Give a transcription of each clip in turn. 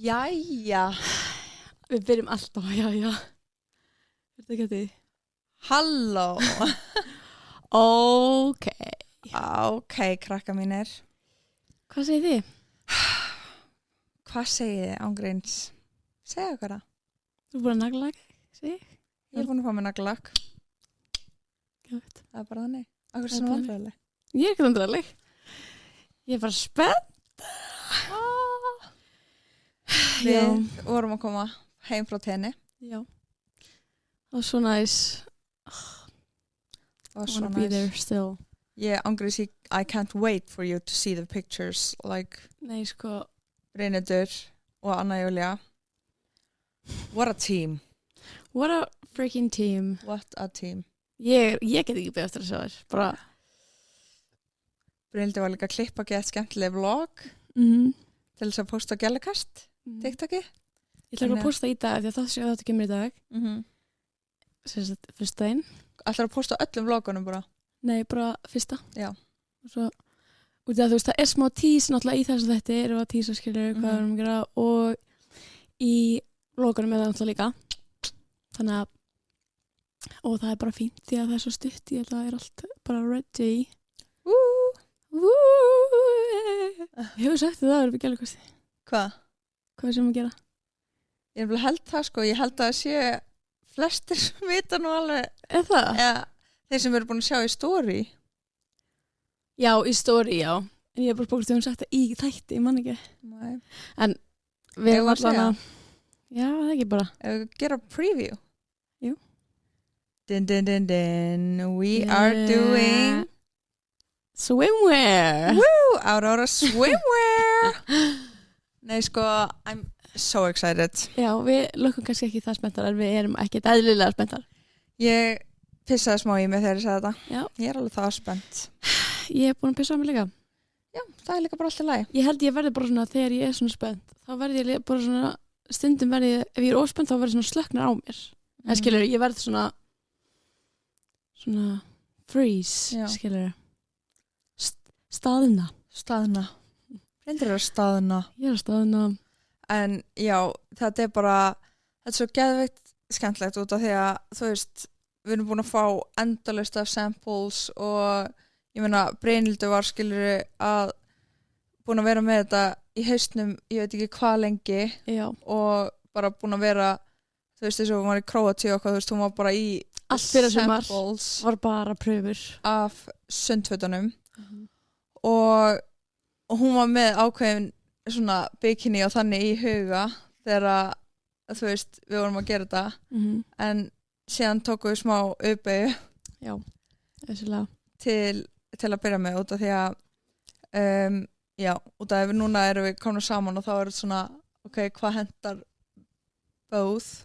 Jæja. Við byrjum alltaf, jæja. Er þetta ekki að því? Halló. Ok. Ok, krakka mínir. Hvað segir þið? Hvað segið þið, ángríns? Segja okkur það. Þú er búin að naglalag, segi ég? Ég er búin að fá mér naglalakk. Gæt. Það er bara þannig. Akkur Það er svona bara- vandræðileg. Ég er ekki vandrarleg. Ég er bara spennt. Við vorum að koma heim frá tenni. Já. Það var svo næs. Það var I svo wanna be there næs. still. Ég ángríns, I can't wait for you to see the pictures. Like Nei, sko. Brynhildur og Anna Júlia. What a team. What a freaking team. What a team. Ég get ekki beðið eftir að sjá þér. Bara. Brynhildur var líka að klippa gett skemmtileg vlog til þess að posta á Gellakast, TikToki. Ég ætla að posta í dag því að það séu þetta kemur í dag. Sem sagt, fyrsta daginn. Ætlar að posta öllum vlogunum bara? Nei, bara fyrsta. Já. Og svo, út af þú veist, það er smá tís náttúrulega í þess að þetta eru að tísa skilur hvað við erum að gera og í vlogunum er það náttúrulega líka. Þannig að, og það er bara fínt því að það er svo stutt í að það er allt bara ready. Ég hefur sagt það við Gellakasti. Hvað? Hvað er sem að gera? Ég held það sko, ég held að það sé flestir sem vita nú alveg. Er það? Ja, þeir sem eru búin að sjá í story. Já, í story, já. En ég er bara bókast þegar hún sagt það í þætti, ég man ekki. Nei. En við Eigum við að segja? Já, það ekki bara. Ef við gera preview. Jú. Din, din, din, din. We are doing swimwear. Woo! Aurora swimwear. Nei sko, I'm so excited. Já, við lukkum kannski ekki það spenntar en við erum ekki eðlilega spenntar. Ég pissaði smá í mig þegar ég sagði þetta. Já. Ég er alveg það spennt. Ég er búin að pissa á mig líka. Já, það er líka bara alltaf læg. Ég held ég verði bara svona, þegar ég er svona spennt, þá verði ég bara svona, stundum verði ég, ef ég er óspennt þá verði svona slöknar á mér. En skilur, ég verði svona freeze, Já. skilur. Staðina. Staðna. Reyndir að staðna. Ég er að staðina. En já, þetta er bara, þetta er svo geðveikt skemmtilegt út af því að, þú veist, við erum búin að fá endalaust af samples og ég meina, Brynhildur var skilur að búin að vera með þetta í haustnum, ég veit ekki hvað lengi. Já. Og bara búin að vera, þú veist, þess að hún var í Króatíu og hvað, þú veist, hún var bara í Allt fyrir sumar samples var bara pröfur. af sundfötunum og hún var með ákveðin svona bikini og þannig í huga þegar að þú veist við vorum að gera þetta en síðan tókum við smá uppeyju Já, þessulega. til að byrja með út af því að já, út af því núna erum við komin saman og þá er þetta svona ok, hvað hentar both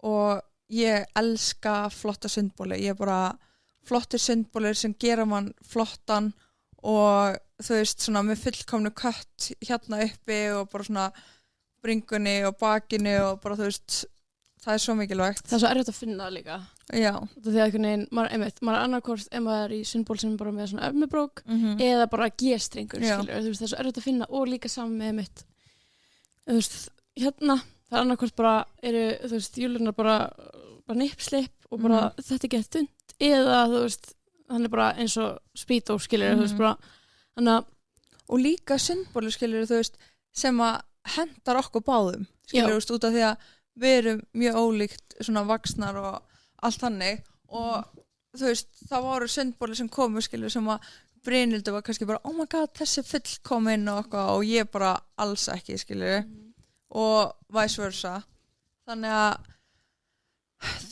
og ég elska flotta sundbóli, ég er bara flottir sundbólir sem gera mann flottan og þú veist svona með fullkomnu kött hérna uppi og bara svona bringunni og bakinu og bara þú veist það er svo mikilvægt. Það er svo erfitt að finna það líka. Já. Því að einhvern veginn, maður er annarkvort ef maður er í sundból sem bara með svona öfmubrók eða bara G-strengur, skilur. Þú veist, það er svo erfitt að finna og líka saman með mitt. Þú veist, hérna, það er annarkvort bara, þú veist, júlurnar bara nippslipp og bara þetta er gett þund eða þú veist, hann er bara eins og Speedo, skilur, þú veist, bara þannig að og líka sundbólir, skilur, þú veist, sem að hendar okkur báðum, skilur, þú veist, út af því að við erum mjög ólíkt svona vaxnar og allt þannig og þú veist, það voru sundbólir sem komu, skilur, sem að Brynhildur var kannski bara, oh my god, þessi fullkomin og eitthvað og ég bara alls ekki, skilur, og vice versa. Þannig að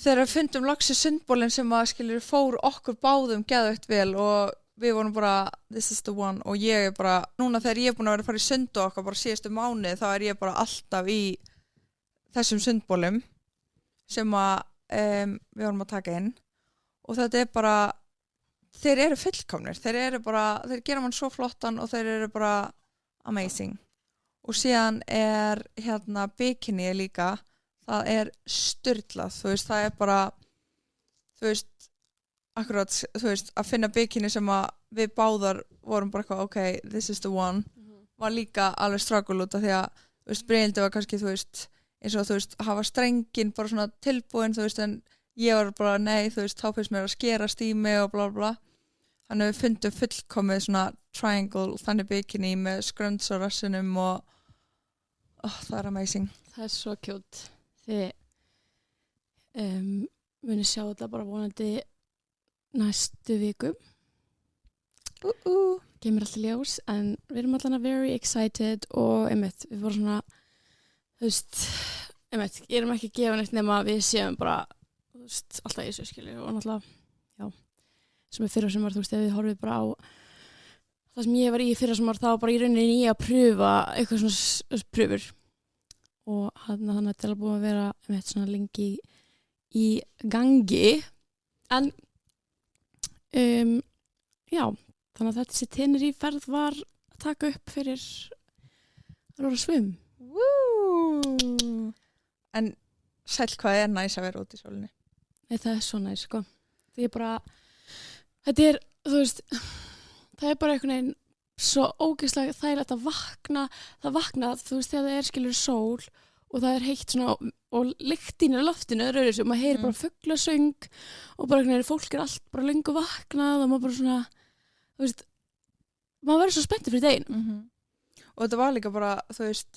þegar við fundum loksins sundbólinn sem að skilur fór okkur báðum geðveikt vel og við vorum bara this is the one og ég er bara núna þegar ég er búin að vera að fara í sund og okkar bara síðustu mánuði þá er ég bara alltaf í þessum sundbólum sem að við vorum að taka inn og þetta er bara þeir eru fullkomnir, þeir gera mann svo flottan og þeir eru bara amazing og síðan er hérna bikini líka það er sturlað, þú veist, það er bara þú veist, akkurat þú veist, að finna bikini sem að við báðar vorum bara eitthvað, ok, this is the one var líka alveg struggle út af því að þú veist, Brynhildur var kannski, þú veist, eins og þú veist, hafa strengin bara svona tilbúin, þú veist, en ég var bara, nei, þú veist, þá finnst mér að skerast í mig og bla bla. Þannig að við fundum fullkomið svona triangle, þannig bikini með skrönds á rassinum og það er amazing. Það er svo cute. Þið muni sjá þetta bara vonandi næstu vikum. Kemur alltaf ljós, en við erum allan very excited og einmitt, við vorum svona, þú veist, einmitt, ég erum ekki að gefa neitt nema við séum bara, þú veist, alltaf í þessu skilur og náttúrulega, já, sem er fyrra sumar, þú veist, ef við horfum bara á það sem ég var í fyrra sumar, þá bara í rauninni í að pröfa eitthvað svona pröfur og þannig að þetta er búin að vera, einmitt, svona lengi í gangi, en já, þannig að þessi Tenerife-ferð var að taka upp fyrir að vera svim. Woo! En sæll hvað er næs að vera út í sólinni? Nei, það er svo næs, sko. Því ég bara, þetta er, þú veist, það er bara einhvern veginn svo ógeðslega þægilegt að það vakna, þú veist, þegar það er skilur sól og það er heitt svona og lyktin í loftinu er öðru og maður heyrir bara fuglasöng og bara einhvern veginn fólk er allt bara löngu vaknað og maður bara svona, þú veist, maður verður svo spenntið fyrir deginu. Og þetta var líka bara, þú veist,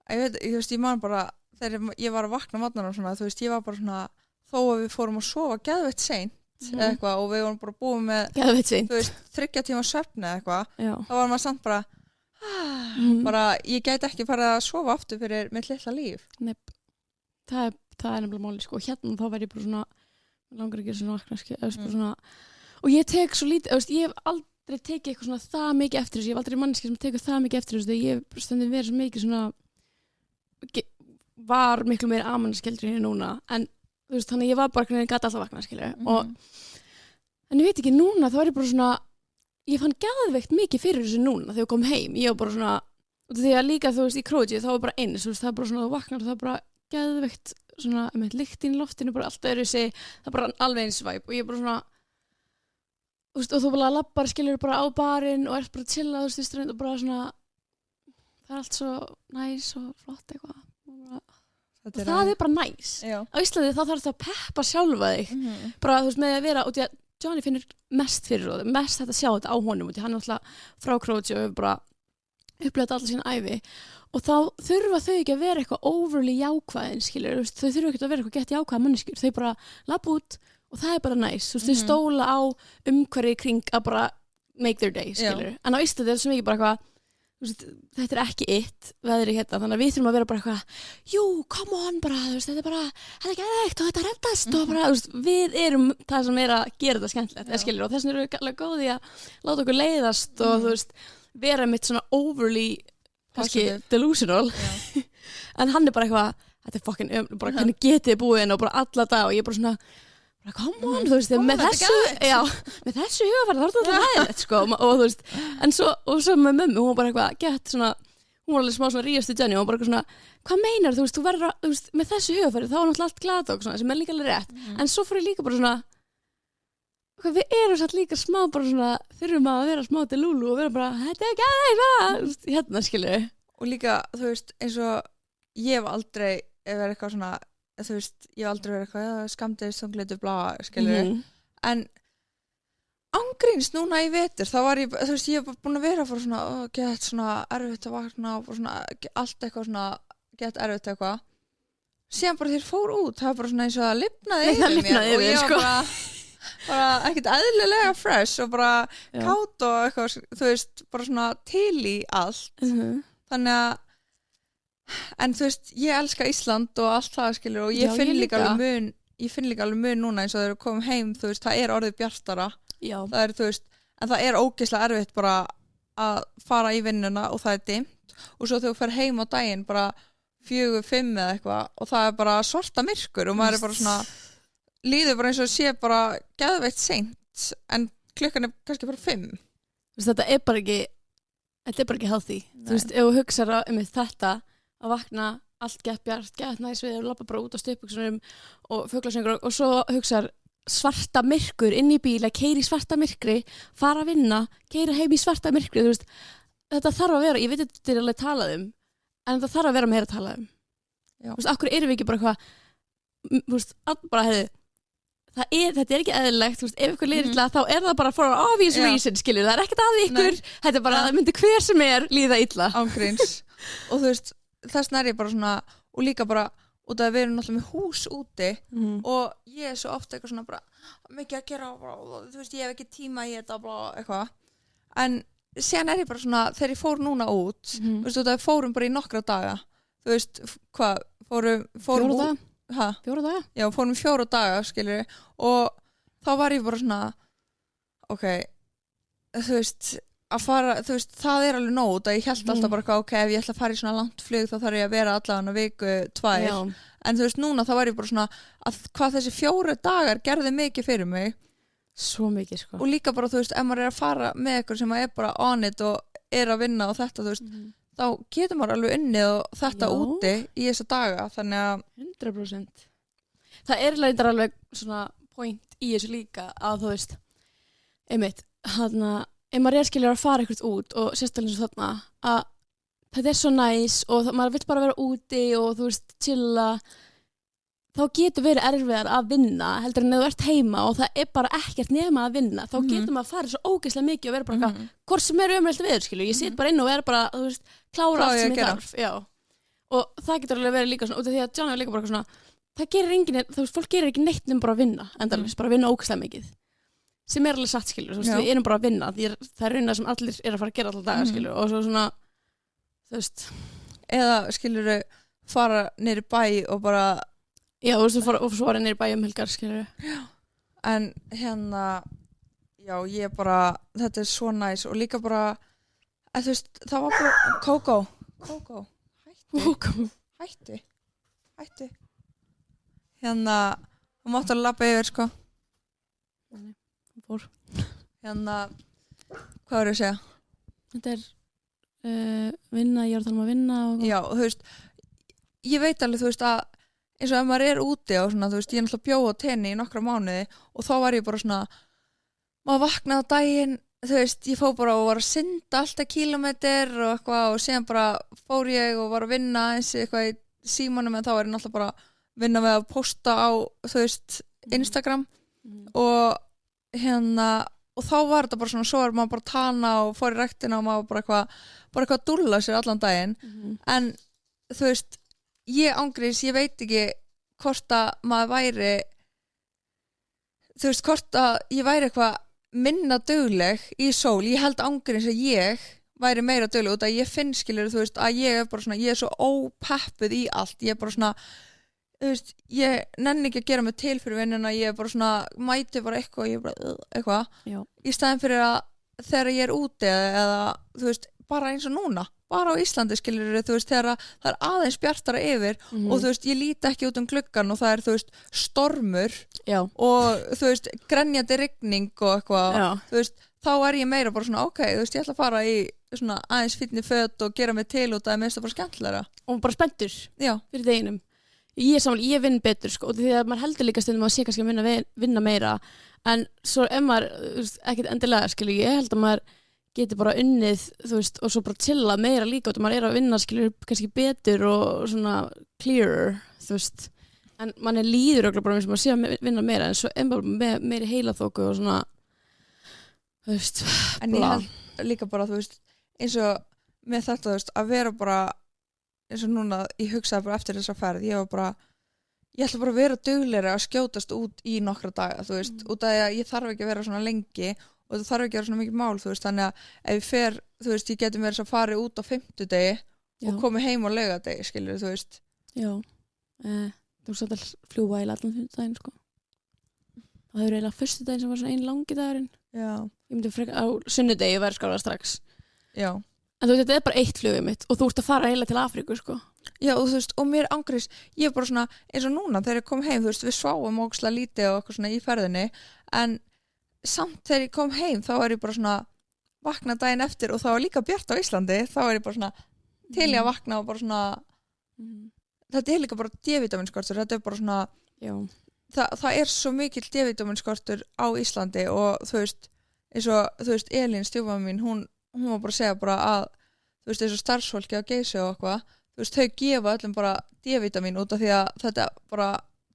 ég man bara, þegar ég var að vakna matnar og svona, þú veist, ég var bara svona, þó að við fórum að sofa geðveitt seint eða eitthvað og við vorum bara búið með, þú veist, 3 tíma svefni eða eitthvað, þá var maður samt bara, bara, ég gæti ekki farið að sofa aftur fyrir mitt litla líf. Nei, það er nefnilega máli, sko, og hérna þá verð ég bara svona, langar ekki svona vakna, svona, og ég tek svo lítið, veist, ég hef aldrei tekið eitthvað svona það mikið eftir þessu, ég hef aldrei manneski sem tekur það mikið eftir þessu, ég hef stundum verið svo mikið svona, var miklu meira amannaskildur en núna, en þú veist, þannig ég var bara hvernig ég gæti alltaf vakna, skilur, en ég veit ekki, núna þá er ég bara svona, ég fann geðveikt mikið fyrir þessu núna þegar ég kom heim, ég var bara svona, því að líka þú veist í Króatíu þá var bara eins, þú veist, það er bara svona, þú vaknar, það er bara geðveikt svona, með lyktin í loftinu, bara allt öðru sig, það er bara alveg eins væp og ég bara svona, þú veist, og þú bara lappar, skilur bara á barinn og ert bara að chilla, þú veist, í strönd og bara svona, það er allt svo næs og flott eitthvað. Og það er bara næs. Á Íslandi þá þarf það að peppa sjálfa þig, bara þú veist, með að vera, og því að Johnny finnur mest fyrir það, mest þetta að sjá þetta á honum, og því hann er alltaf frá Króatíu og hefur bara upplegað alla sína ævi, og þá þurfa þau ekki að vera eitthvað overly jákvæðin, skilur, þau þurfa ekki að vera eitthvað gett jákvæða manneskjur, þau bara labba út og það er bara næs, þau stóla á umhverfi kring að bara make their day, skilur, en á Íslandi er það sem ekki bara eitthvað, þetta er ekki veðri hérna, þannig að við þurfum að vera bara eitthvað, jú, come on bara, þetta er bara, þetta er geðveikt og þetta reddast og bara, við erum það sem er að gera þetta skemmtilegt, skilur, og þess vegna erum við alveg góði að láta okkur leiðast og þú veist, vera mitt svona overly, kannski delusional, en hann er bara eitthvað, þetta er fucking bara hvernig getið búin og bara alla dag og ég er bara svona, come on, þú veist, með þessu hugafæri þá er þetta alltaf hæðilegt, sko, og þú veist, en svo með mömmu, hún var bara eitthvað, gett svona, hún var alveg smá svona ríðast í Jenny og hún var bara eitthvað svona, hvað meinar þú veist, þú verður að, þú veist, með þessu hugafæri þá er náttúrulega allt glata og svona, sem er líka alveg rétt, en svo fór ég líka bara svona, við erum satt líka smá bara svona, þurfum að vera smá til Lulu og vera bara, þetta er geðveikt, hérna, skilur. Og líka, þú veist, eins og ég hef aldrei verið eitthvað svona, þú veist, ég hef aldrei verið eitthvað skamdegis, þungleitu, blá, skilur en ángríns núna í vetur, þá var ég, þú veist, ég hef búin að vera fyrir svona, gett svona erfitt að vakna og svona, allt eitthvað svona gett erfitt eitthvað síðan bara þeir fór út, það var bara svona eins og það lifnaði yfir mér og ég var bara ekkert eðlilega fresh og bara kátt og eitthvað, þú veist, bara svona til í allt þannig að en þú veist, ég elska Ísland og allt það, skilur, og ég finn líka alveg mun núna eins og þegar við komum heim, þú veist, það er orðið bjartara það er, þú veist, en það er ógeðslega erfitt bara að fara í vinnuna og það er dimmt og svo þegar þú fer heim á daginn bara 4, 5 eða eitthvað og það er bara svarta myrkur og maður er bara svona líður bara eins og sé bara geðveikt seint en klukkan er kannski bara 5 þetta er bara ekki healthy þú veist, ef þú hugsar þetta að vakna allt gett bjart, gett næs við og labba bara út á stuðbuxunum og fuglasöngur og svo hugsar svarta myrkur inn í bíl að keyra í svarta myrkri, fara að vinna, keyra heim í svarta myrkri, þú veist, þetta þarf að vera, ég veit þetta er alveg talað en þetta þarf að vera meira talað þú veist, akkur erum við ekki bara eitthvað þú veist, bara hefði þetta er ekki eðlilegt, þú veist, ef ykkur líður illa þá er það bara for obvious reason, skilur það er ekkert að ykkur, þetta er bara það myndi hver sem líða illa ángríns og þú veist, þess er ég bara svona og líka bara, út af að við erum náttúrulega með hús úti og ég er svo ofta eitthvað svona bara mikið að gera og þú veist, ég hef ekki tíma í þetta eitthvað, en síðan er ég bara svona, þegar ég fór núna út þú veist, út af að við fórum bara í nokkra daga þú veist, hvað, fórum 4 daga? 4 daga? Já, fórum 4 daga, skilur og þá var ég bara svona ok, þú veist að fara, þú veist, það er alveg nóg að ég held alltaf bara, ok, ef ég ætla að fara í svona langt flug þá þarf ég að vera allavega viku 2 en þú veist, núna þá var ég bara svona að hvað þessi 4 dagar gerði mikið fyrir mig svo mikið, sko og líka bara, þú veist, ef maður er að fara með ykkur sem er bara on it og er að vinna og þetta, þú veist þá getur maður alveg unnið og þetta úti í þessa daga, þannig að 100% það er alveg svona point í þessu líka að þú veist einmitt, þarna ef maður skilur að fara eitthvað út og sérstaklega eins og þarna að þetta er svo næs og maður vill bara vera úti og þú veist, chilla þá getur verið erfiðar að vinna heldur en ef þú ert heima og það er bara ekkert nema að vinna, þá getur maður að fara svo ógeðslega mikið og vera bara hvort sem er umrælt við, skilur, ég sit bara inn og er bara, þú veist, klára allt sem ég þarf og það getur alveg verið líka svona, út af því að Johnny var líka bara svona það gerir enginn, þú veist, fólk gerir ekki neitt nema bara að vinna, endalvis, bara að vinna ógeðslega mikið sem er alveg satt, skilur, þú veist, við erum bara að vinna því það er raunina sem allir er að fara að gera alltaf daga, skilur, og svo svona þú veist, eða skilur fara niður í bæ og bara já, þú veist, og svo var ég niður í bæ helgar, skilur en hérna já, ég bara, þetta er svo næs og líka bara, þú veist, það var bara Kókó hætti hérna, þú mátt að labba yfir, sko fór hérna, hvað voru að segja? Þetta er vinna, ég er að tala að vinna og já, þú veist, ég veit alveg, þú veist, að eins og ef maður er úti og svona, þú veist, ég er náttúrulega bjó á tenni í nokkra mánuði og þá var ég bara svona maður vaknaði á daginn, þú veist, ég fór bara og var að synda alltaf kílómeter og eitthvað og síðan bara fór ég og var að vinna eins eitthvað í símanum en þá er ég náttúrulega bara að vinna með að posta á, þú veist, Instagram og hérna og þá var þetta bara svona, svo er maður bara að tana og fór í rektina og maður bara eitthvað að dúlla sér allan daginn en þú veist, ég ángriðis, ég veit ekki hvort að maður væri þú veist, hvort að ég væri eitthvað minna dugleg í sól, ég held ángriðis að ég væri meira dugleg út að ég finn skilur, þú veist, að ég er bara svona ég er svo ópeppuð í allt, ég er bara svona þú veist, ég nenni ekki að gera mig til fyrir vinnuna, ég er bara svona mæti bara eitthvað, ég er bara eitthvað í staðin fyrir að þegar ég er úti eða þú veist, bara eins og núna bara á Íslandi skilur þú veist þegar það er aðeins bjartara yfir og þú veist ég líti ekki út gluggan og það er þú veist stormur og þú veist grenjandi rigning og eitthvað þú veist þá er ég meira bara svona ok, þú veist ég ætla að fara í svona aðeins fínni föt og gera mig til út að það er minnst bara skemmtilegra og bara spenntur fyrir deginum ég vinn betur sko því að maður heldur líka stundum að sé kannski að vinna meira en svo ef maður ekkert endilega skilur ég held að maður geti bara unnið, þú veist, og svo bara chilla meira líka og maður er að vinna, skilur, kannski betur og svona clearer, þú veist, en mann er líður okkur bara eins og maður sé að vinna meira en svo en bara með meiri heilaþóku og svona, þú veist, en ég held líka bara, þú veist, eins og með þetta, þú veist, að vera bara, eins og núna, ég hugsaði bara eftir þessa ferð, ég ætla bara að vera duglegri að skjótast út í nokkra daga, þú veist, út af því að ég þarf ekki að vera svona lengi og það þarf ekki að vera svona mikið mál, þú veist, þannig að ef ég fer, þú veist, ég getum verið að fara út á 50 og komið heim á laugardegi, skilur, þú veist. Já, þú veist að fljúa í allan 5 daginn, sko. Það hefur eiginlega fyrstu daginn sem var svona einn langi dagurinn. Já. Ég myndi freka á sunnudegi verið skála strax. Já. En þú veist, þetta er bara 1 flugið mitt og þú ert að fara eiginlega til Afríku, sko. Já, og þú veist, og mér ángriðs, ég er bara svona, eins og núna þegar ég kom heim, þú veist, við sváum ógeðslega lítið og eitthvað svona í ferðinni, en samt þegar ég kom heim þá er ég bara svona vakna daginn eftir og það var líka bjart á Íslandi þá er ég bara svona til ég að vakna og bara svona þetta er líka bara D-vitaminskortur þetta er bara svona það er svo mikill D-vitaminskortur á Íslandi og þú veist eins og þú veist Elín stjúfamma mín hún var bara að segja bara að þú veist, eins og starfsfólki á Geysi og eitthvað, þú veist, þau gefa öllum bara D-vitamin út af því að þetta bara,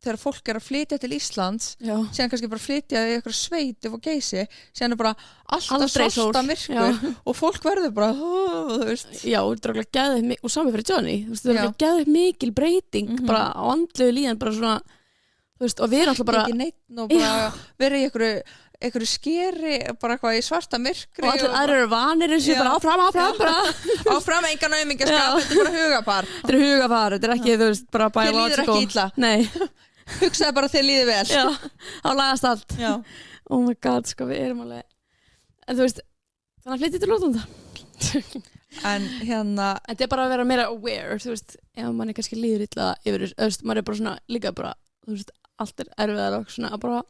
þegar fólk að flytja til Íslands, síðan kannski bara flytja í eitthvað sveit og Geysi, síðan bara alltaf svarta myrkur og fólk verður bara, þú veist. Já, þetta er geðið, og saman fyrir Johnny, þú veist, þetta er geðið mikil breyting bara á andlegu líðan, bara svona, þú veist, og við erum alltaf bara ekki neitt og bara verið í einhverju skeri, bara eitthvað í svarta myrkri og allir aðrir eru vanir eins og bara áfram bara áfram, engan aumingjaskap, þetta er bara hugafar þetta er ekki, þú veist, bara þér líður ekki illa hugsaði bara þér líður vel þá lagast allt oh my god, sko, við erum alveg en þú veist, þannig að flytja til Lótunda en hérna þetta er bara að vera meira aware, þú veist, ef manni kannski líður illa yfir, þú veist, maður er bara svona líka bara, þú veist, allt er erfiðar og svona að bara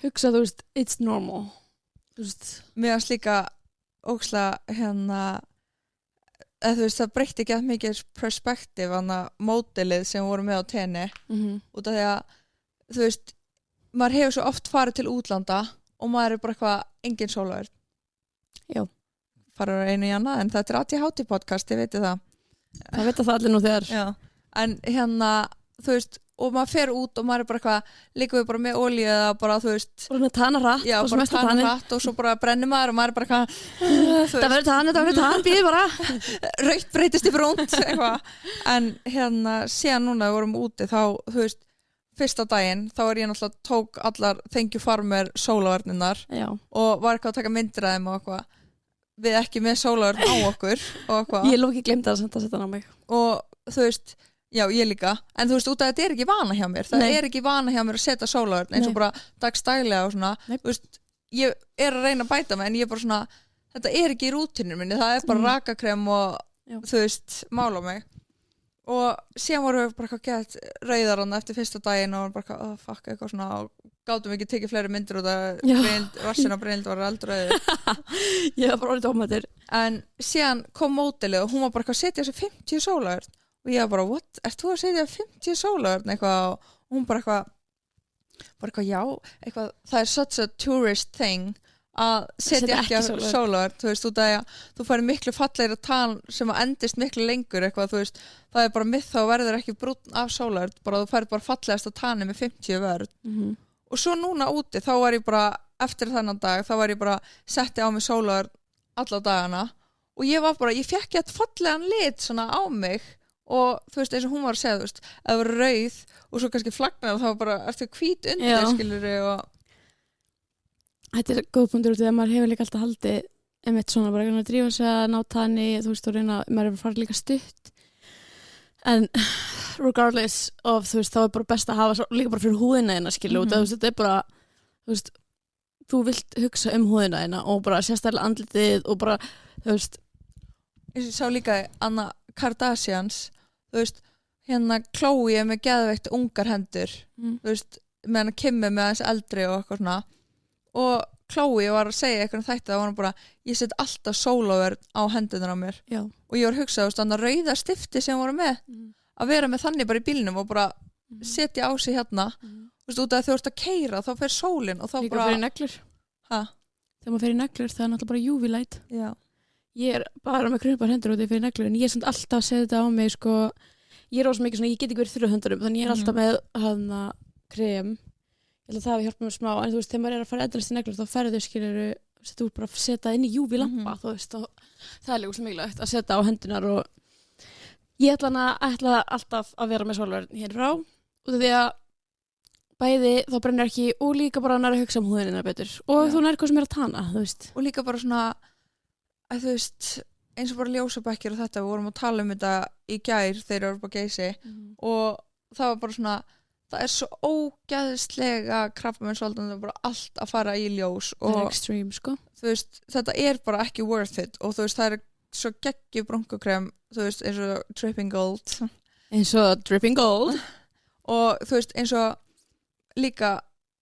hugsa, þú veist, it's normal þú veist. Mér varst líka ókslega hérna þú veist, það breytti ekki að mikið perspektíf hana mótilið sem voru með á tenni út af því að þú veist, maður hefur svo oft farið til útlanda og maður er bara eitthvað engin sólaverð farið einu í annað, en þetta er ADHD podcast, ég veit það veit það allir nú þegar en hérna, þú veist og maður fer út og maður er bara eitthvað líka við bara með olíu eða bara þú veist bara tana hratt og svo bara brennir maður og maður er bara eitthvað það verður tann, býð bara rautt breytist í brúnt eitthvað en hérna síðan núna við vorum úti þá þú veist fyrsta daginn þá ég náttúrulega tók allar Thank you Farmer sólaverðninar og var eitthvað að taka myndir af þeim og eitthvað við ekki með sólaverðn á okkur og eitthvað ég lóki glemt að setja hann á mig og þú veist já, ég líka, en þú veist, út af þetta er ekki vana hjá mér er ekki vana hjá mér að setja sólaverðn eins og bara dagstælega og svona þú veist, ég er að reyna að bæta mig en ég er bara svona, þetta er ekki í rútinu minni, það er bara rakakrem og þú veist, mála mig og síðan vorum við bara eitthvað gett rauðarann eftir fyrsta daginn og bara eitthvað, fuck, eitthvað svona og gátum ekki tekið fleiri myndir út af rassin á Brynhild var eldrauður ég var bara orðið tómatur en síðan kom mótilið og hún var bara eitthvað setja þessi 50 sólaverðn og ég bara, what, ert þú að setja 50 sólaverðn eitthvað og hún bara eitthvað já, eitthvað, það er such a tourist thing að setja ekki sólaverðn, þú veist, út af að þú færi miklu fallegri tann sem að endist miklu lengur eitthvað, þú veist, það er bara mitt þá verður ekki brúnn af sólaverðn, bara þú færi bara fallegast að tanni með 50 verðn og svo núna úti, þá var ég bara eftir þennan dag, þá var ég bara setti á mig sólaverðn alla dagana og ég var bara, ég fekk eitthvað fallegan lit svona á mig og þú veist eins og hún var að segja þú veist að það var rauð og svo kannski flagnar þá var bara ertu hvít undir skilur og þetta er góð punktur út þegar maður hefur líka alltaf haldið einmitt svona bara að drífa sig að ná tanni þú veist og reyna maður er farið líka stutt en regardless of þú veist þá er bara best að hafa líka bara fyrir húðina þína skilur þú veist þetta er bara þú veist þú vilt hugsa húðina þína og bara sérstaklega andlitið og bara þú veist ég sá líka Anna Kardashians þú veist, hérna Khloe er með geðveikt ungar hendur þú veist, með hann Kim með aðeins eldri og eitthvað svona og Khloe var að segja eitthvað þætti það var hann bara, ég set alltaf sólaverðn á hendunar á mér og ég var að hugsa, þú veist, þannig að rauða stifti sem voru með að vera með þannig bara í bílnum og bara setja á sig hérna þú veist, út af þú ert að keyra, þá fer sólin og þá líka bara fyrir neglur þegar maður fer í neglur, það er náttúrulega bara UV light ég er bara með krumpar hendur út í fyrir neglur en ég er samt alltaf að setja þetta á mig sko, ég er ósað mikið svona, ég get ekki verið þurra höndurum þannig ég er alltaf með hana krem ég held að það hefur hjálpað mér smá en þú veist, þegar maður er að fara endalist í neglur þá ferðu skilur þú bara að setja inn í UV lampa þú veist, og það er líka svo mikilvægt að setja á hendunar og ég ætla alltaf að vera með sólverðn hér frá út af því að bæði þá brennir ekki og líka bara nær að hugsa húðina betur og þú nær hvað sem er að tana þú veist og líka bara svona að þú veist, eins og bara ljósabekkir og þetta, við vorum að tala þetta í gær þegar við vorum á Geysi og það var bara svona, það er svo ógeðslega krabbameinsvaldandi bara allt að fara í ljós og það er extreme sko þú veist, þetta er bara ekki worth it og þú veist, það er svo geggjur brúnkukrem þú veist, eins og Dripping Gold og þú veist, eins og líka,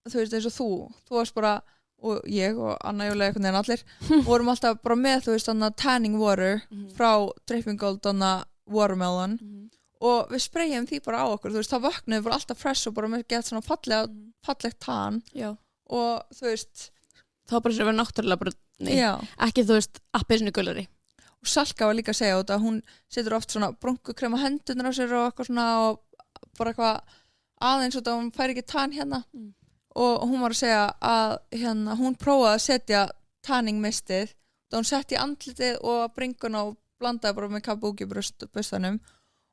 þú veist, eins og þú varst bara og ég og Anna Júlia einhvern veginn allir vorum alltaf bara með þú veist tanning water frá Dripping Gold watermelon og við spreyjum því bara á okkur þú veist þá vöknum við bara alltaf fresh og bara með gett svona fallegt tan og þú veist þá bara sem við náttúrulega bara ekki þú veist appelsinu gulari og Salka var líka að segja út að hún setur oft svona brúnkukrem á hendurnar á sér og eitthvað svona og bara eitthvað aðeins út að hún fær ekki tann hérna og hún var að segja að hérna hún prófaði að setja tanningmistið þá hún setti í andlitið og bringuna og blandaði bara með kabuki bustanum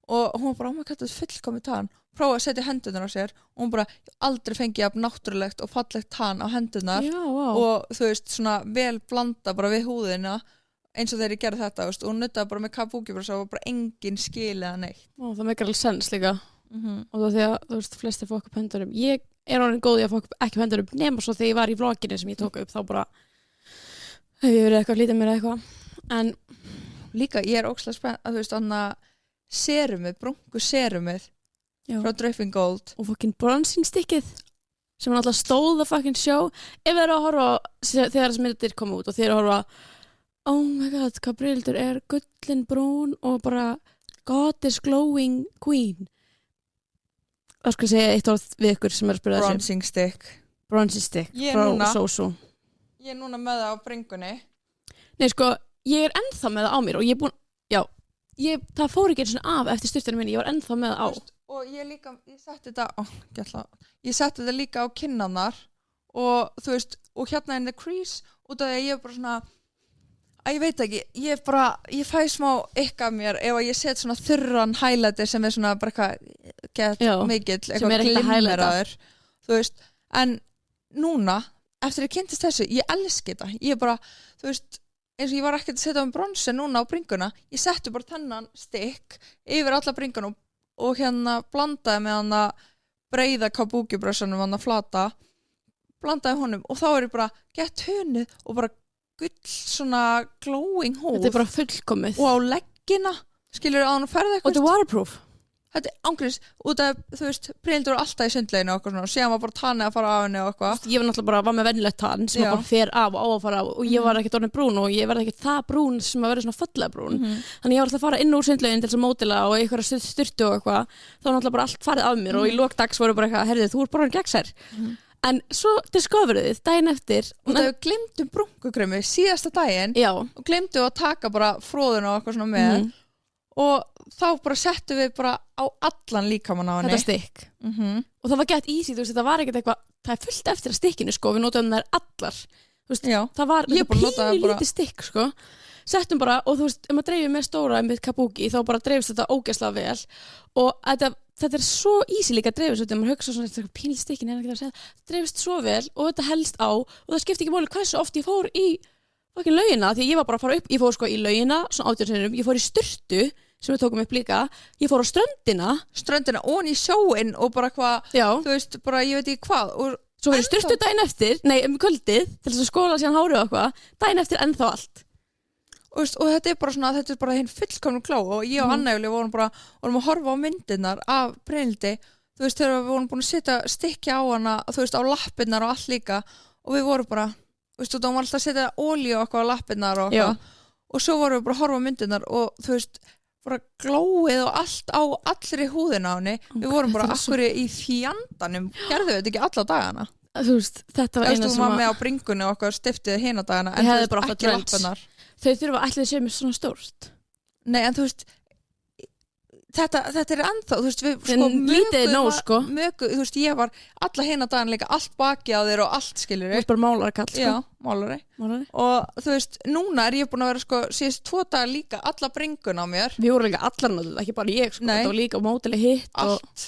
og hún bara, þetta er fullkomið tann prófaði að setja hendurnar á sér og hún bara aldrei fengið jafn náttúrulegt og fallegt tann á hendurnar og þú veist svona vel blanda bara við húðina eins og þegar ég gerði þetta veist, og hún nutaði bara með kabuki og bara engin skil eða neitt það meikar alveg sens líka og það því að þú veist flestir fá upp hendurum ég er orðin góð í að fá ekki hendurum nema svo þegar ég var í vloginu sem ég tók upp þá bara hef ég verið eitthvað lítið mér eitthvað en líka ég er ógeðslega spennt að þú veist annað serumið, brúnku serumið frá Dripping Gold og fucking bronzing stickið sem hann alltaf stóð að fucking show ef þið eru að horfa þegar þessi myndir koma út og þið eru að horfa oh my god, hvað Brynhildur er gullin brún og bara God is glowing queen þá skal ég segja eitt orð við ykkur sem er að spyrja þessi bronzing stick frá Sosu ég er núna með það á bringunni nei sko, ég er ennþá með það á mér og ég er búin, það fór ekki eins og af eftir styrtunum minni, ég var ennþá með það á og ég setti þetta líka á kinnarnar og þú veist, og hérna in the crease út af því að ég er bara svona ég veit ekki, ég fæ smá ykka af mér ef ég set svona þurran highlighter sem er svona bara eitthvað mikill, eitthvað glimmeraður þú veist, en núna eftir að ég kynntist þessu, ég elski þetta ég bara, þú veist eins og ég var ekkert að setja bronsi núna á bringuna ég setti bara þennan stikk yfir alla bringuna og hérna blandaði með hann að breiða kabuki brössanum hann að flata blandaði honum og þá er ég bara gett hunnið og bara gull svona glowing húð þetta er bara fullkomið og á leggina skilur að hann ferði eitthvað og þetta er waterproof þetta er ángriðs út af þú veist Brynhildur var alltaf í sundleginu og svona og síðan var bara tannið að fara af henni og eitthvað ég var náttúrulega bara með venjulegt tann sem bara fer af og á að fara af og ég var ekkert orðin brún og ég verði ekkert það brún sem að vera svona fallega brún þannig ég var alltaf að fara inn úr sundleginu til þess að mótila og einhverja styrtu og eitthvað þá var náttúrulega bara allt farið af mér og í lokdags voru bara eitthvað herðið þú er bara hann gegnsær en svo discoveryðið daginn eftir og það við glemdum brúnkukremi síðasta daginn og glemdum að taka bara fróðuna og eitthvað svona með og þá bara settum við bara á allan líkamann á henni þetta stikk og það var gett easy, þú veist, það var ekkert eitthvað það er fullt eftir að stikkinu, sko, við notum þær allar þú veist, það var pínu lítið stikk, sko settum bara, og þú veist, maður dreifir með stóra með kabuki, þá bara dreifist þetta ógeðslega vel og þetta er svo easy líka að dreifist, maður hugsa svona pínu stikkin, en ekki að segja, það dreifist svo vel og þetta helst á, og það skipti ekki máli hversu oft ég fór í laugina, því að ég var bara að fara upp, ég fór sko í laugina, svona 18 sinnum, ég fór í sturtu sem við tókum upp líka, ég fór á ströndina og í sjóinn og bara hvað, þú veist, bara ég veit ekki hvað og svo fór ég sturtu daginn eftir, kvöldið til þess að skóla síðan hárið og eitthvað, daginn eftir ennþá allt og þetta er bara svona, þetta er bara hinn fullkomnu gló og ég og Anna Júlía vorum að horfa á myndirnar af Brynhildi, þú veist, þegar við vorum búin að setja stykki á hana, þú veist, á lappirnar og allt líka og við vorum bara, þú veist, og þá var alltaf að setja olíu og eitthvað á lappirnar og eitthvað og svo vorum við bara að horfa á myndirnar og þú veist bara glóið og allt á allri húðina á henni, við vorum bara akkur í fjandanum, gerðum við þetta ekki alla dagana þú veist, þetta var eina sem var með á bringunni og okkar stiftið hina dagana en þú veist, ekki lappunar þau þurfa allir að séu með svona stórt nei, en þú veist þetta er ennþá, þú veist, við lítið nóg, sko þú veist, ég var alla hina dagan líka, allt baki á þér og allt, skilur þú veist, bara málari kall, sko já, málari og þú veist, núna er ég búin að vera, sko, síðust 2 dagar líka alla bringun á mér við vorum líka allar náttúrulega, ekki bara ég, sko þetta var líka mótileg hitt allt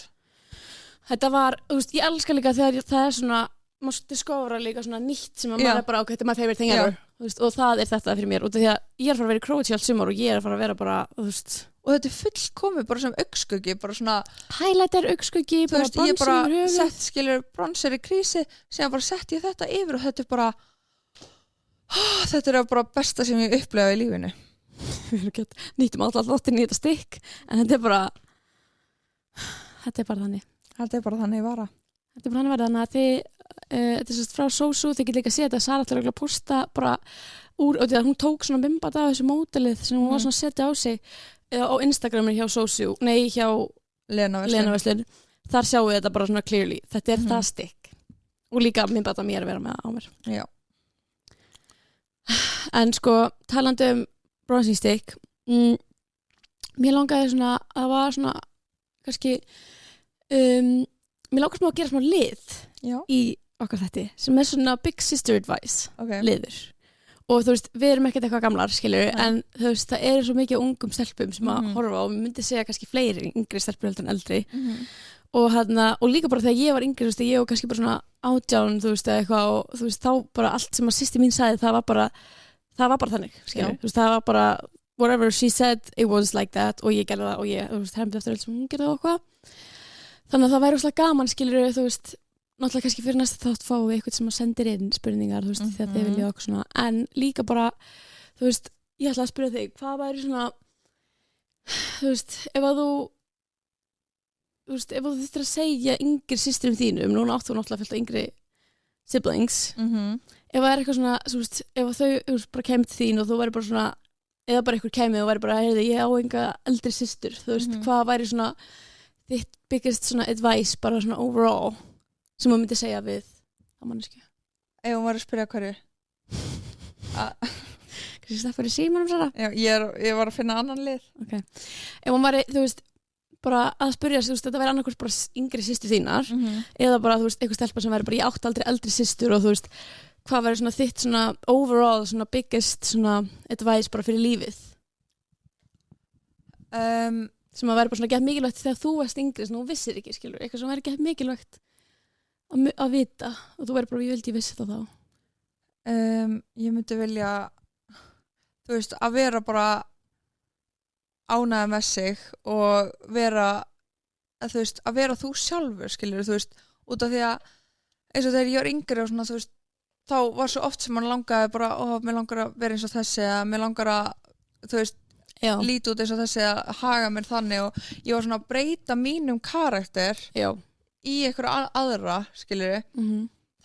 þetta var, þú veist, ég elska líka þegar það er svona, maður discovera líka svona nýtt sem að maður er bara, ok, þetta er my favorite thing ever veist, og það er þetta fyrir mér, út af því að ég er að fara að vera í Króatía allt sumar og ég er að fara að vera bara, þú veist og þetta er fullkomið bara sem augskuggi bara svona highlighter augskuggi bara ég bara sett skilur bronzer í krísi sem bara sett ég þetta yfir og þetta er bara þetta er bara besta sem ég upplegaði í lífinu nýttum alltaf áttin í þetta stykk en þetta er bara þannig vara þannig að þið þetta er sérst frá Sosu, þið getur líka að sé þetta Sara ætlar að posta bara úr og því að hún tók svona mymbad af þessu módelið sem hún var svona að setja á sig á Instagramin hjá Sosu, hjá Lena Veslin þar sjáum við þetta bara svona clearly þetta er það stykk og líka mymbad af mér að vera með á mér já en sko talandi bronzing stick mér langaði svona að það var svona kannski mér langaði smá að gera smá lið í okkar þetta sem svona big sister advice liður og þú veist, við erum ekkert eitthvað gamlar skilur, en þú veist, það er svo mikið ungum stelpum sem að horfa og við myndi segja kannski fleiri yngri stelpur heldur en eldri og líka bara þegar ég var yngri, þú veist, ég var kannski bara svona 18, þú veist, eða eitthvað og þú veist, þá bara allt sem að systir mín sagði, það var bara þannig, skilur, þú veist, það var bara whatever she said, it was like that og ég gerði það og ég, þú veist, hermdi eftir allt sem hún gerði og eitthvað þannig að það væri óslega gaman, skilur, þú veist náttúrulega kannski fyrir næsta þátt fáum við eitthvað sem að sendir inn spurningar, þú veist, þegar þið viljið okkur svona en líka bara, þú veist ég ætla að spyrja þig, hvað væri svona þú veist, ef þú þurftir að segja yngri systrum þínum, núna áttu náttúrulega fullt af yngri siblings ef það er eitthvað svona, þú veist, ef þau bara kemur til þín og þú væri bara svona eða bara eitthvað kemur og væri bara, heyrðu, ég á enga eldri systur, þú veist, hvað væri svona þitt biggest svona advice, bara svona overall sem maður myndi segja við á mannesku. Ef hún var að spyrja hverju? Kannski Staffur í símanum Sara? Já, ég var að finna annan lið. Ok. Ef hún var, þú veist, bara að spyrja, þú veist, þetta væri annarkvort bara yngri systur þínar, eða bara, þú veist, eitthvað stelpa sem væri bara, ég átti aldrei eldri systur og þú veist, hvað væri svona þitt svona overall, svona biggest svona advice bara fyrir lífið? Sem að væri bara svona gett mikilvægt þegar þú varst yngri, svona, þú vissir ekki, skilur, eitthvað sem væri gett mikilvægt að vita og þú verður bara, ég vildi vissi það þá ég myndi vilja þú veist, að vera bara ánægð með sig og vera þú veist, að vera þú sjálfur skilur, þú veist, út af því að eins og þegar ég var yngri og svona, þú veist þá var svo oft sem man langaði bara mér langar að vera eins og þessi eða mér langar að, þú veist líti út eins og þessi að haga mér þannig og ég var svona að breyta mínum karakter í einhverja aðra, skilur við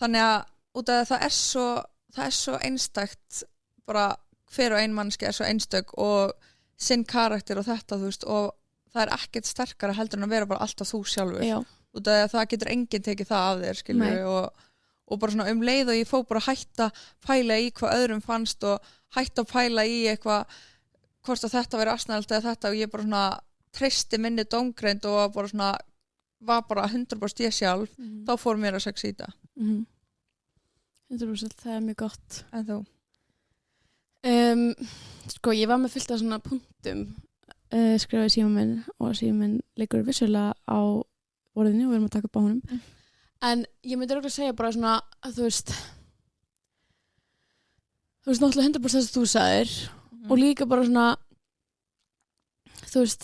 þannig að út af það er svo einstakt bara hver og ein mannski er svo einstök og sinn karakter og þetta, þú veist og það er ekkert sterkara heldur en að vera bara alltaf þú sjálfur út af það getur enginn tekið það af þér, skilur við og bara svona leið og ég fór bara hætta pæla í hvað öðrum fannst og hætta pæla í eitthvað hvort að þetta veri asnælt eða þetta og ég bara svona treysti minni dómgreind og bara svona var bara 100% ég sjálf þá fór mér að sex í þetta 100%, það er mjög gott. En þú? Sko, ég var með fullt af svona punktum skrifaði síma minn og síma minn leikur vissulega á orðinu og við erum að taka upp á honum en ég myndi örugglega segja bara svona að þú veist náttúrulega 100% þess að þú sagðir og líka bara svona þú veist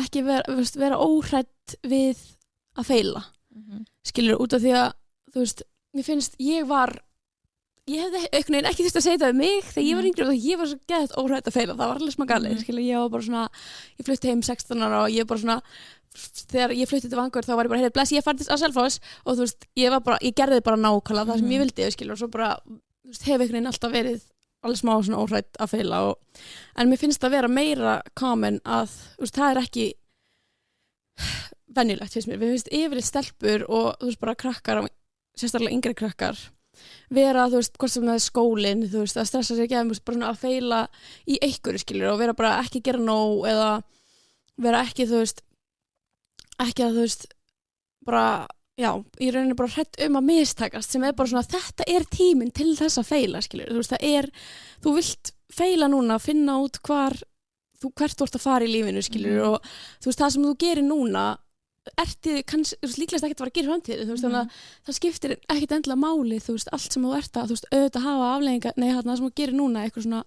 ekki vera óhrædd við að feila skilur út af því að þú veist, mér finnst ég hefði einhvern veginn ekki þurft að segja það við mig þegar ég var yngri og ég var svo geðt óhrædd að feila það var alveg smá galið, skilur, ég var bara svona ég flutti heim 16 ára og ég bara svona þegar ég flutti til Vangur þá var ég bara bless, ég færdist á Selfoss og þú veist, ég gerði bara nákvæmlega það sem ég vildi, skilur, og svo bara þú veist, hef einhvern veginn alltaf verið alveg smá svona óhrædd að feila en mér finnst það vera meira common að þú veist, það er ekki venjulegt finnst mér, við finnst yfirleitt stelpur og þú veist bara krakkar sérstaklega yngri krakkar vera, þú veist, hvort sem það er skólinn þú veist, að stressa sig ekki bara svona að feila í einhverju skilur og vera bara ekki gera nóg eða vera ekki, þú veist ekki að, þú veist bara, já, í rauninni bara hrædd að mistakast sem er bara svona, þetta er tíminn til þess að feila, skilur, þú veist, það er þú vilt feila núna, finna út hvert þú ert að fara í lífinu, skilur og þú veist, það sem þú gerir núna líklegast ekkert að fara að gera framtíð þú veist, þannig að það skiptir ekkert endilega máli þú veist, allt sem þú ert að, þú veist, auðvitað hafa afleiðingar, það sem þú gerir núna eitthvað svona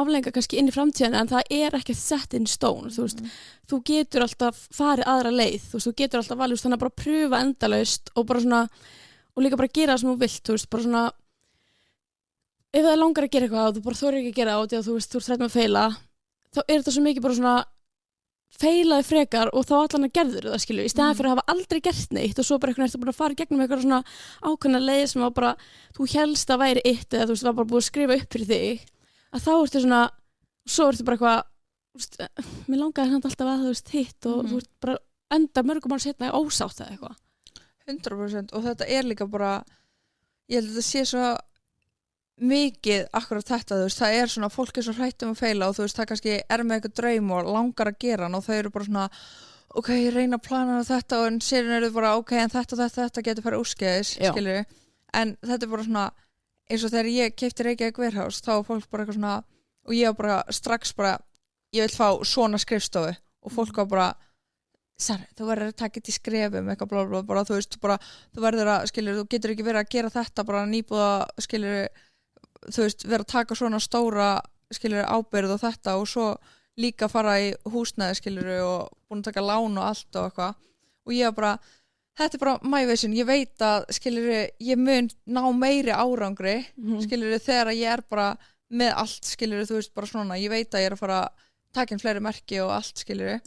afleiðingar kannski inn í framtíðan en það er ekki set in stone, þú veist þú getur alltaf farið aðra leið þú veist, þú getur alltaf valið, þannig að bara pröfa endalaust og bara svona, og líka bara gera það sem þú vilt, þú veist, bara svona ef það langar að gera eitthvað og þú bara þorir ekki að gera það, þú veist, þú ert hrædd með að feila þá er þetta svo mikið bara svona feilaði frekar og þá allan að gerður það, skilur, í stæðan fyrir að hafa aldrei gert neitt og svo bara einhvern veginn ertu búin að fara gegnum eitthvað svona ákveðna leið sem var bara þú hélst að væri eitt eða þú veist, var bara búið að skrifa upp fyrir þig að þá ertu svona, svo ertu bara eitthvað mér langaði samt alltaf að þú veist hitt og þú ert bara enda mörgum ára setna ósátt eða eitthvað 100% og þetta er líka bara ég held að þetta sé svo mikið akkurat þetta, þú veist, það er svona fólk er svo hrætt að feila og þú veist, það kannski er með eitthvað draum og langar að gera hann og þau eru bara svona ok, ég reyna að plana þetta og en síðan eru þau bara ok, en þetta getur farið úrskeiðis, skilur en þetta er bara svona eins og þegar ég keypti Reykjavík Warehouse þá var fólk bara eitthvað svona og ég var bara strax bara, ég vil fá svona skrifstofu og fólk var bara Sara, þú verður að taka þetta í skrefum eitthvað blá blá, bara þú veist, bara þú verður að, skilur, þú getur ekki verið að gera þetta bara nýbúða, skilur þú veist, vera að taka svona stóra skilur ábyrgð og þetta og svo líka fara í húsnæði skilur og búin að taka lán og allt og eitthvað og ég bara, þetta er bara my vision, ég veit að skilur ég mun ná meiri árangri skilur þegar ég er bara með allt skilur þú veist, bara svona, ég veit að ég er að fara að taka inn fleiri merki og allt skilur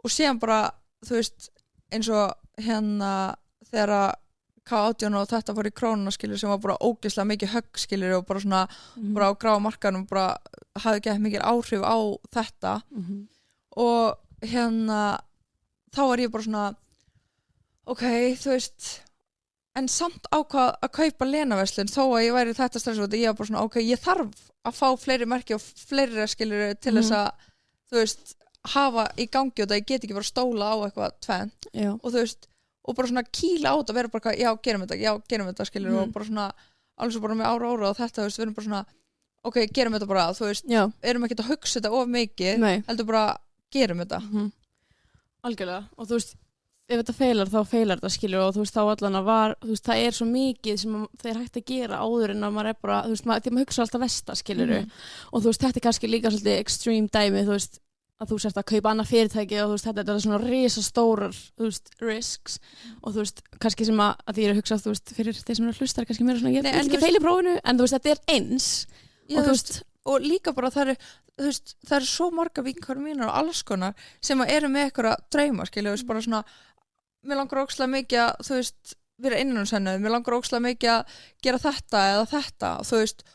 og síðan bara þú veist, eins og hérna þegar að K18 og þetta fór í krónuna skilur sem var bara ógeðslega mikið högg skilur og bara svona bara á gráa markanum bara hafði ekki mikil áhrif á þetta og hérna þá var ég bara svona ok, þú veist en samt ákvað að kaupa Lenaverslun þó að ég væri þetta stressótt ég var bara svona ok, ég þarf að fá fleiri merki og fleiri skilur til þess að þú veist hafa í gangi og það ég get ekki bara stóla á eitthvað tvennt og þú veist og bara svona kýla á þetta vera bara já, gerum þetta skilur og bara svona alveg svo bara með ára og þetta þú veist, við erum bara svona ok, gerum þetta bara, þú veist erum ekki að hugsa þetta of mikið, heldur bara gerum þetta Algjörlega, og þú veist ef þetta feilar þá feilar þetta skilur og þú veist þá allan að var, þú veist það er svo mikið sem þeir hægt að gera áður en að maður er bara, þú veist maður hugsa alltaf versta skilur og þú veist þetta er kannski líka svolítið extreme dæmi, þú veist að þú sért að kaupa annað fyrirtæki og þú veist þetta er svona risastórar þú veist risks og þú veist kannski sem að því ég er að hugsa þú veist fyrir þeir sem eru að hlusta kannski meira svona ég vil ekki feila í prófinu en þú veist þetta er eins og þú veist og líka bara það eru svo marga vinkonur mínar og alls konar sem eru með eitthvað drauma skilja þú veist bara svona mér langar ógeðslega mikið að þú veist vera innanúmsennuð mér langar ógeðslega mikið að gera þetta eða þetta þú veist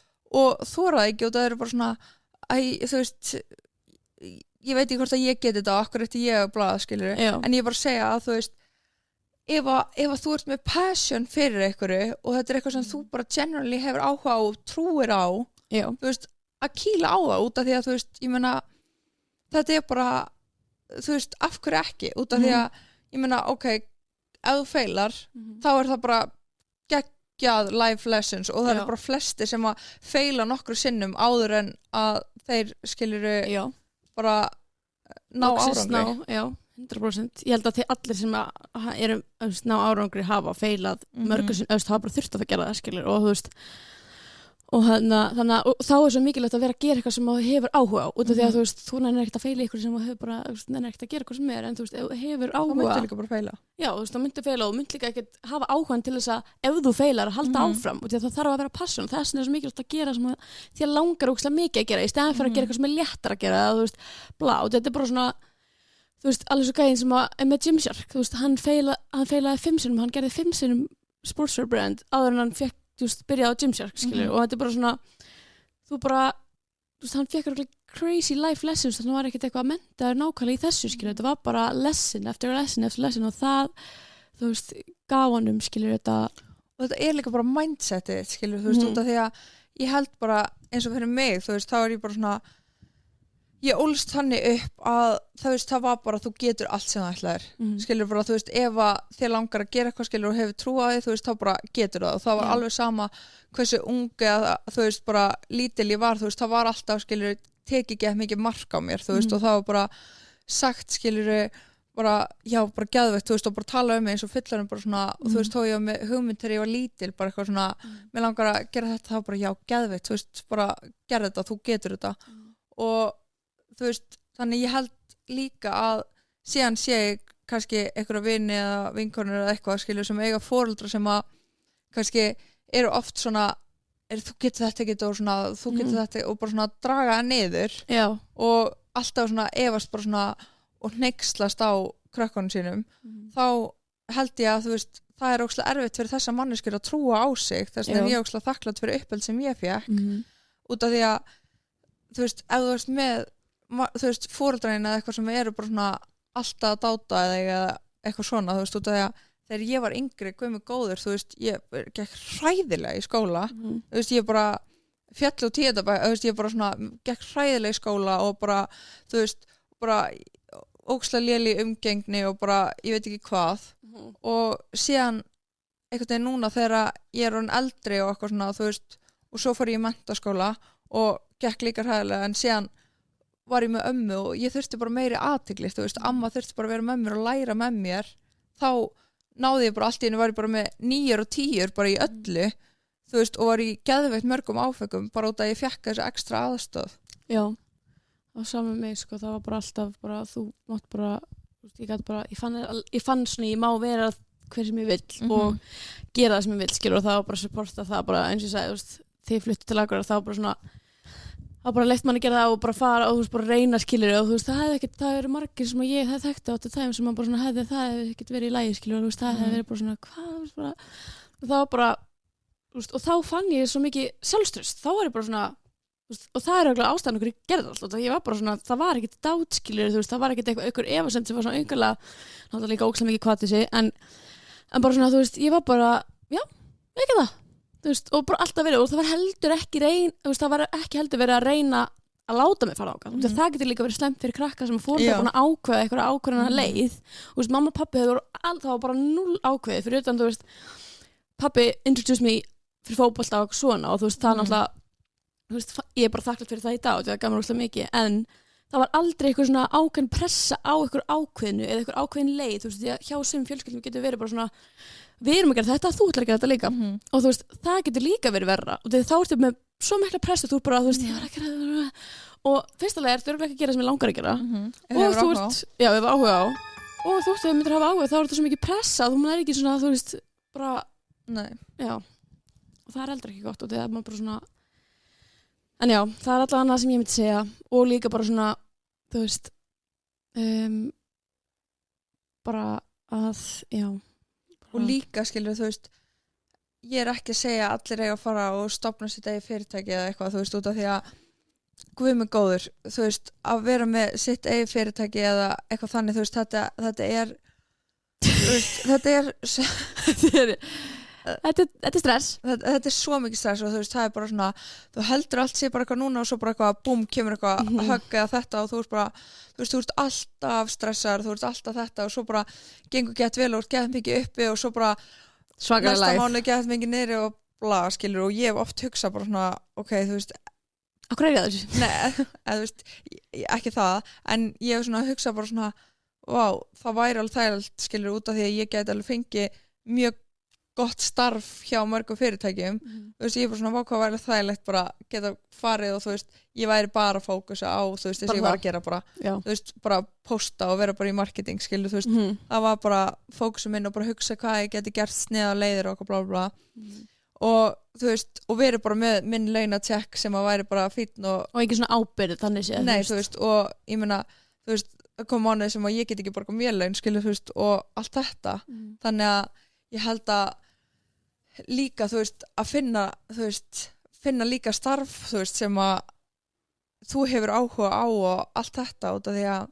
og þoraði ekki og það eru bara svona þú veist ég veit ekki hvort að ég geti þetta og akkur eftir ég að blaða skilur en ég bara segja að þú veist ef að þú ert með passion fyrir einhverju og þetta er eitthvað sem þú bara generally hefur áhuga á og trúir á þú veist að kýla á það út af því að þú veist ég meina þetta er bara þú veist af hverju ekki út af því að ég meina ok ef þú feilar þá er það bara geggjað life lessons og það eru bara flestir sem að feila nokkru sinnum áður en að þeir skiluru bara ná árangri 100% ég held að þeir allir sem eru ná árangri hafa feilað mörgur sinn hafa bara þurft að gera það skilur og þú veist og þannig að þá er svo mikilvægt að vera að gera eitthvað sem þú hefur áhuga á út af því að þú veist þú nennir ekkert að feila ykkur sem þú hefur bara nennir ekkert að gera eitthvað sem er en þú veist ef þú hefur áhuga þá myndir líka bara feila já þú veist þá myndir feila og þú myndir líka ekkert hafa áhugan til þess að ef þú feilar að halda áfram út af því að það þarf að vera passion þess er svo mikilvægt að gera sem því að langar ógeðslega mikið að gera í stæðan fyrir að gera eitthvað sem er léttar að gera þú veist blá þetta er bara svona þú veist alveg svo gæðin sem að með Gymshark þú veist hann feilaði 5 sinnum hann gerði 5 sinnum sportswear brand áður en hann fekk just byrjaði á Gymshark skilur og þetta er bara svona þú bara þú veist hann fekk crazy life lessons þannig að hann var ekkert eitthvað að mennta nákvæmlega í þessu skilur þetta var bara lesson eftir lesson eftir lesson og það þú veist gaf honum skilur þetta og þetta er líka bara mindsetið skilur þú veist út af því að ég held bara eins og fyrir mig þú veist þá er ég bara svona ég ólst þannig upp að það var bara þú getur allt sem það ætlaðir skilur bara þú veist ef að þér langar að gera eitthvað skilur og hefur trú á því þú veist þá bara getur það og það var alveg sama hversu ungi að þú veist bara lítil ég var þú veist það var alltaf skilur teki ekki mikið mark á mér þú veist og það var bara sagt skilur bara já bara geðveikt þú veist og bara tala um mig eins og fullorðin bara svona og þú veist þó ég var með hugmynd þegar ég var lítil bara eitthvað svona mér langar að gera þetta þá bara já geðveikt þú veist bara gerð þetta þú getur þetta og þú veist, þannig ég held líka að síðan sé ég kannski einhverja vini eða vinkonur eða eitthvað skilur sem eiga foreldra sem að kannski eru oft svona þú getur þetta ekki og svona þú getur þetta og bara svona draga það niður og alltaf svona efast bara svona og hneykslast á krökkunum sínum þá held ég að þú veist það er ógeðslega erfitt fyrir þessa manneskjur að trúa á sig þess að ég er ógeðslega þakklát fyrir uppeld sem ég fékk út af því að þú veist, ef þú veist með þú veist, foreldræna eða eitthvað sem eru bara svona alltaf að dáta eða eitthvað svona, þú veist, út af því að þegar ég var yngri, guð mig góður, þú veist, ég gekk hræðilega í skóla, þú veist, ég bara fjall og tíðabæk, þú veist, ég bara svona gekk hræðileg skóla og bara, þú veist, bara ókslega léli umgengni og bara, ég veit ekki hvað og síðan einhvern veginn núna þegar ég orðin eldri og eitthvað svona, þú veist, og svo fór ég í menntaskóla og gekk líka hræðilega en síðan var ég með ömmu og ég þurfti bara meiri athygli, þú veist, amma þurfti bara að vera með mér og læra með mér, þá náði ég bara allt í einu, var ég bara með 9 og 10 bara í öllu, þú veist, og var í geðveikt mörgum áfengum bara út að ég fekk þessu ekstra aðstoð. Já, og saman með mig, sko, það var bara alltaf bara, þú mátt bara, ég fann svona, ég má vera hver sem ég vill og gera það sem ég vill, skilur, og það var bara supporta það bara, eins og ég sagði, þú veist, þegar ég flutti til Akureyrar, það var bara svona, það bara leitt manni að gera það og bara fara og þú veist, bara reyna, skilur, og þú veist, það eru margir sem ég hef þekkt á þetta tæm sem man bara svona það hefði ekkert verið í lagi, skilur, og þú veist, það hefði verið bara svona, hvað, þú veist, bara, og það var bara, og þá fann ég svo mikið sjálfstraust, þá var ég bara svona, og það er eiginlega ástæðan okkur ég gerði alltaf, ég var bara svona, það var ekkert dátskilur, þú veist, það var ekkert eitthvað efasemd sem var svona auðvitað, náttúrulega líka ógeðslega mikið hvað þessi, en bara svona, þú veist, ég var bara, já, ekki það, þú veist, og bara alltaf verið, og það var heldur ekki þú veist, það var ekki heldur verið að reyna að láta mig fara ákvað, það getur líka verið slemt fyrir krakka sem fór það búin að ákveða eitthvað ákveðina leið, þú veist, mamma og pappi það var bara 0 ákveðið fyrir utan, þú veist, pappi introduced me fyrir fótbolta og svona og þú veist, það náttúrulega, þú veist, ég er bara þakklátt fyrir það í dag og það gaf mér óslega mikið, en það var aldrei eitthvað svona ákveðin pressa á eitthvað ákveðinu eða eitthvað ákveðin leið, þú veist, því að hjá sem fjölskyldum getur verið bara svona, við erum að gera þetta, þú ætlar að gera þetta líka og þú veist, það getur líka verið verra og þá ertu með svo mikla pressu, þú bara, þú veist, ég var að gera þetta og fyrstulega ertu örugglega ekki að gera sem ég langar að gera og þú ert, já, ef áhuga á og þú veist, ef þú myndir hafa áhuga, þá er þetta svo mikið pressa, þú er ekki svona, þú veist, bara, já, og það er heldur ekki gott og það er maður bara svona, en já, það er alltaf annað sem ég myndi segja og líka bara svona, þú veist, bara að, já. Og líka, skilur, þú veist, ég er ekki að segja að allir eiga að fara og stofna sitt eigið fyrirtæki eða eitthvað, þú veist, út af því að Guð minn góður, þú veist, að vera með sitt eigið fyrirtæki eða eitthvað þannig, þú veist, þetta er, þú veist, Þetta er stress. Þetta er svo mikið stress og þú veist, það er bara svona, þú heldur allt sé bara eitthvað núna og svo bara eitthvað, búm, kemur eitthvað högg eða þetta og þú veist bara, þú ert alltaf stressaður, þú ert alltaf þetta og svo bara gengur gett vel og gett mikið uppi og svo bara svakalega næsta mánuð gett mikið niðri og bla, skilur, og ég hef oft hugsað bara svona, ok, þú veist, Akkur er það þessu? Nei, þú veist, ekki það, en ég hef svona hugsað bara svona, vá, það væri alveg þægilegt, skilur, út af því að ég get alveg fengið mjög gott starf hjá mörgum fyrirtækjum þú veist, ég er bara svona vákvað væri þægilegt bara geta farið og þú veist ég væri bara að fókusa á, þú veist, þess að ég var að gera bara, þú veist, bara posta og vera bara í marketing, skilur, þú veist það var bara fókusum minn og bara hugsa hvað ég geti gert sniða leiðir og bla bla og þú veist, og verið bara með minn launatjekk sem að væri bara fínn og ekki svona ábyrgð þannig séð, nei, þú veist, og ég meina, þú veist, það kom mánuði sem að ég get ekki borgað mér laun, skilur, þú veist, og allt þetta þannig að ég held að líka, þú veist, að finna líka starf, þú veist, sem að þú hefur áhuga á og allt þetta út af því að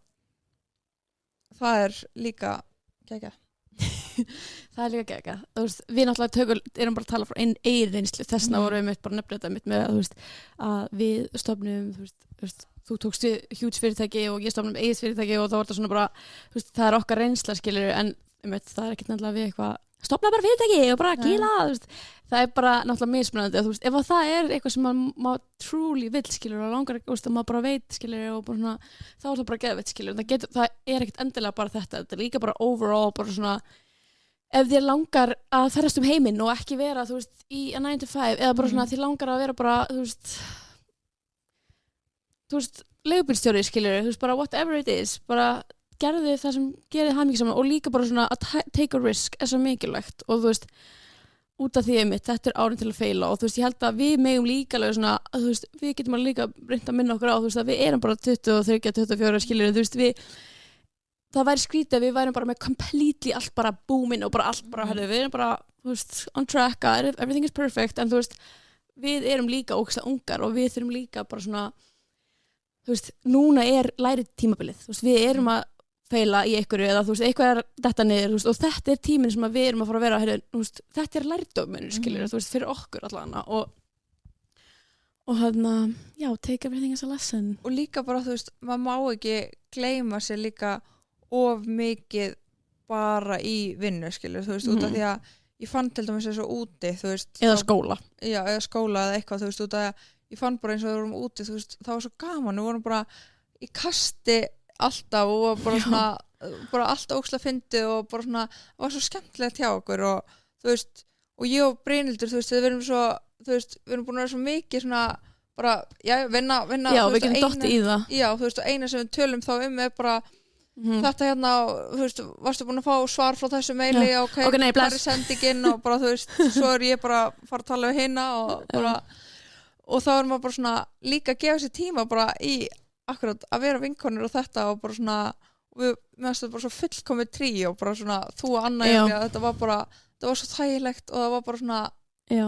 það er líka geggjað. Það er líka geggjað. Þú veist, við náttúrulega erum bara að tala frá eigin reynslu, þessna vorum við mitt bara nefnir þetta mitt með að, þú veist, að við stofnum, þú veist, þú tókst við hjúts fyrirtæki og ég stofnum eigið fyrirtæki og þá var þetta svona bara, þú veist, það er okkar reynsla, skilur, en það er ekkert nefnilega við eitthvað stofna bara fyrirtæki og bara gíla, þú veist, það er bara náttúrulega mismunandi, þú veist, ef það er eitthvað sem maður truly vill, skilur, og langar, þú veist, að maður bara veit, skilur, og bara svona, þá er það bara geðveitt, skilur, það er ekkert endilega bara þetta er líka bara overall, bara svona, ef þér langar að ferðast heiminn og ekki vera, þú veist, í a 9 to 5, eða bara svona, þér langar að vera bara, þú veist, leigubílstjóri, skilur, þú veist, bara whatever it is, bara gerði það sem gerði hamingjusaman og líka bara svona að take a risk er svo mikilvægt og þú veist út af því einmitt, þetta er árin til að feila og þú veist, ég held að við megum líka alveg svona að þú veist, við getum alveg líka reynt að minna okkur á þú veist, að við erum bara 23-24 skilur, þú veist, það væri skrítið að við værum bara með completely allt bara booming og bara allt bara, við erum bara, þú veist, on track, everything is perfect, en þú veist, við erum líka ógeðslega ungar og við þurfum líka bara svona, þú veist, núna er lærið tímabilið, þú veist, við erum að feila í einhverju eða þú veist, eitthvað er þetta niður, þú veist, og þetta er tíminn sem við erum að fara að vera, þú veist, þetta er lærdóminn, skilur, þú veist, fyrir okkur allavega og hann já, take everything as a lesson og líka bara, þú veist, maður má ekki gleyma sér líka of mikið bara í vinnu, skilur, þú veist, út af því að ég fann til dæmis þessu úti, þú veist eða skóla eða eitthvað, þú veist, út af því að ég fann bara eins og við vorum úti, þú veist, það var svo gaman við vorum bara í kasti alltaf og var bara svona bara alltaf ókslega fyndið og bara svona það var svo skemmtilegt hjá okkur og þú veist, og ég og Brynhildur, þú veist, við erum svo þú veist, við erum búin að vera svo mikið svona bara, já, vinna já, við getum dottið í það já, þú veist, og eina sem við tölum þá er bara þetta hérna, þú veist, varstu búin að fá svar frá þessu meili og nei, hvað sendingin og bara, þú veist, svo ég bara fara að tala við hina og bara og þá maður bara svona líka að gefa sér tíma bara í akkurat að vera vinkonur og þetta og bara svona við meðast þetta bara svo fullkomið tríó og bara svona þú og Anna þetta var svo þægilegt og það var bara svona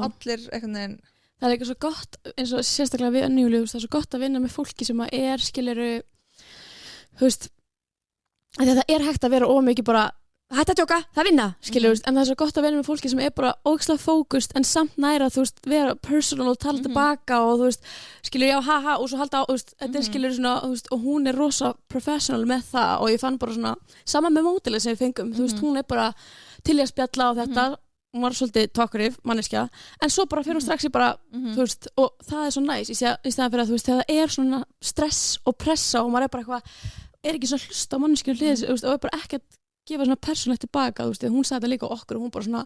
allir einhvern veginn það er eitthvað svo gott eins og sérstaklega við Önnu Júlíu það er svo gott að vinna með fólki sem að skiluru þú veist það er hægt að vera ómikið bara hætt að djóka, það vinna, skilur en það er svo gott að vera með fólki sem er bara ógeðslega fókust en samt næra, þú veist, vera personal og tala tilbaka og þú veist, skilur já, haha og svo halda á, þú veist, þetta skilur svona, þú veist, og hún er rosa professional með það og ég fann bara svona, sama með mótilið sem við fengum, þú veist, hún er bara til í að spjalla á þetta, hún var svolítið talkative, manneskja, en svo bara fyrir hún strax í bara, þú veist, og það er svo næs, í staðan fyrir að, þú veist, þegar það er svona stress og pressa og maður er bara eitthvað, er ekki svona hlusta á manneskjum hliðis, og er bara ekkert gefa svona persónlegt tilbaka, þú veist, hún sagði þetta líka okkur og hún bara svona,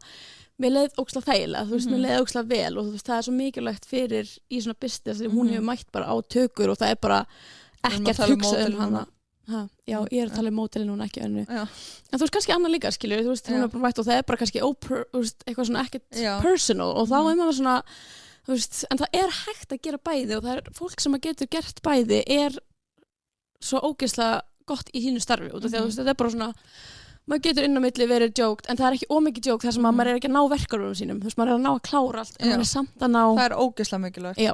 mér leið ógeðslega þægilega, þú veist, mér leið ógeðslega vel og þú veist, það er svo mikilvægt fyrir í svona business því hún hefur mætt bara á tökur og það er bara ekkert hugsað hana. Já, ég er að tala mótilin núna, ekki Önnu. En þú veist, kannski Anna líka, skilur, þú veist, hún er bara mætt og það er bara kannski eitthvað svona ekkert personal og þá er maður svona, þú veist, en það er hægt að gera bæði og það er fólk sem getur gert bæði er svo ógeðslega gott í sínu starfi út af því að þetta er bara svona maður getur inn á milli verið djókt en það er ekki ómikið djókt þar sem maður er ekki að ná verkefnum sínum þú veist, maður er að ná að klára allt en maður er samt að ná það er ógeðslega mikilvægt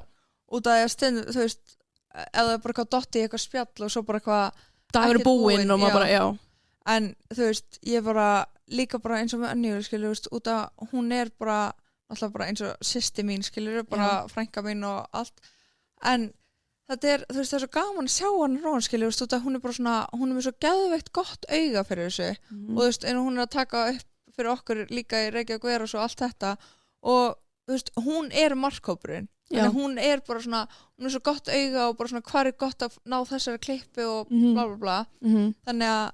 út af því að stund, þú veist ef það er bara eitthvað dotti í eitthvað spjall og svo bara eitthvað það er búinn og maður bara, en þú veist, ég bara líka bara eins og með Önnu, skilur, út af hún er bara, alltaf bara eins og systir mín, skilur, bara frænka mín og allt, en þetta er, þú veist, það er svo gaman að sjá hann Rón, skilur, þú veist, hún er bara svona hún er með svo geðveikt gott auga fyrir þessu og þú veist, en hún er að taka upp fyrir okkur líka í Reykjavík vera og svo allt þetta og þú veist, hún er markhópurinn, en hún er bara svona hún er svo gott auga og bara svona hvað er gott að ná þessari klippu og bla bla bla þannig að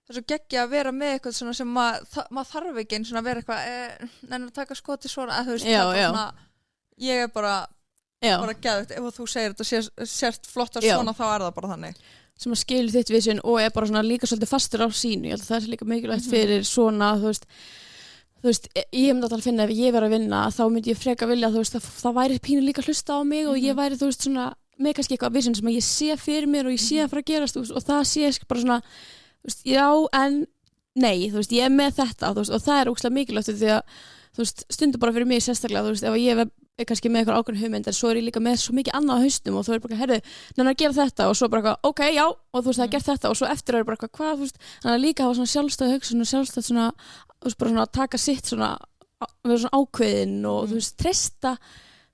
það er svo geggja að vera með eitthvað svona sem maður þarf ekki eins og að vera eitthvað en að taka skoti svona, þú veist, svona, ég er bara geðvægt, ef þú segir þetta sért flottar svona þá er það bara þannig sem að skilur þitt vision og er bara svona líka svolítið fastur á sínu, ég held að það er líka mikilvægt fyrir svona, þú veist ég myndi að finna ef ég verið að vinna þá myndi ég freka vilja, þú veist, það væri pínu líka hlusta á mig og ég væri, þú veist, svona með kannski eitthvað vision sem ég sé fyrir mér og ég sé að fara að gerast, og það sé bara svona, þú veist, já en nei, þú veist, ég er með þetta, þú veist, og það er ógeðslega mikilvægt því að, þú veist, stundur bara fyrir mig sérstaklega, þú veist, ef ég er kannski með eitthvað ákveðin hugmynd en svo er ég líka með svo mikið annað á haustum og þú er bara, herðu, nennar að gera þetta og svo bara eitthvað, ok, já, og þú veist, það er gert þetta og svo eftir er bara eitthvað, hvað, þú veist, þannig að líka hafa svona sjálfstæð hugsun og sjálfstæð svona, þú veist, bara svona taka sitt svona, vera svona ákveðin og þú veist, treysta,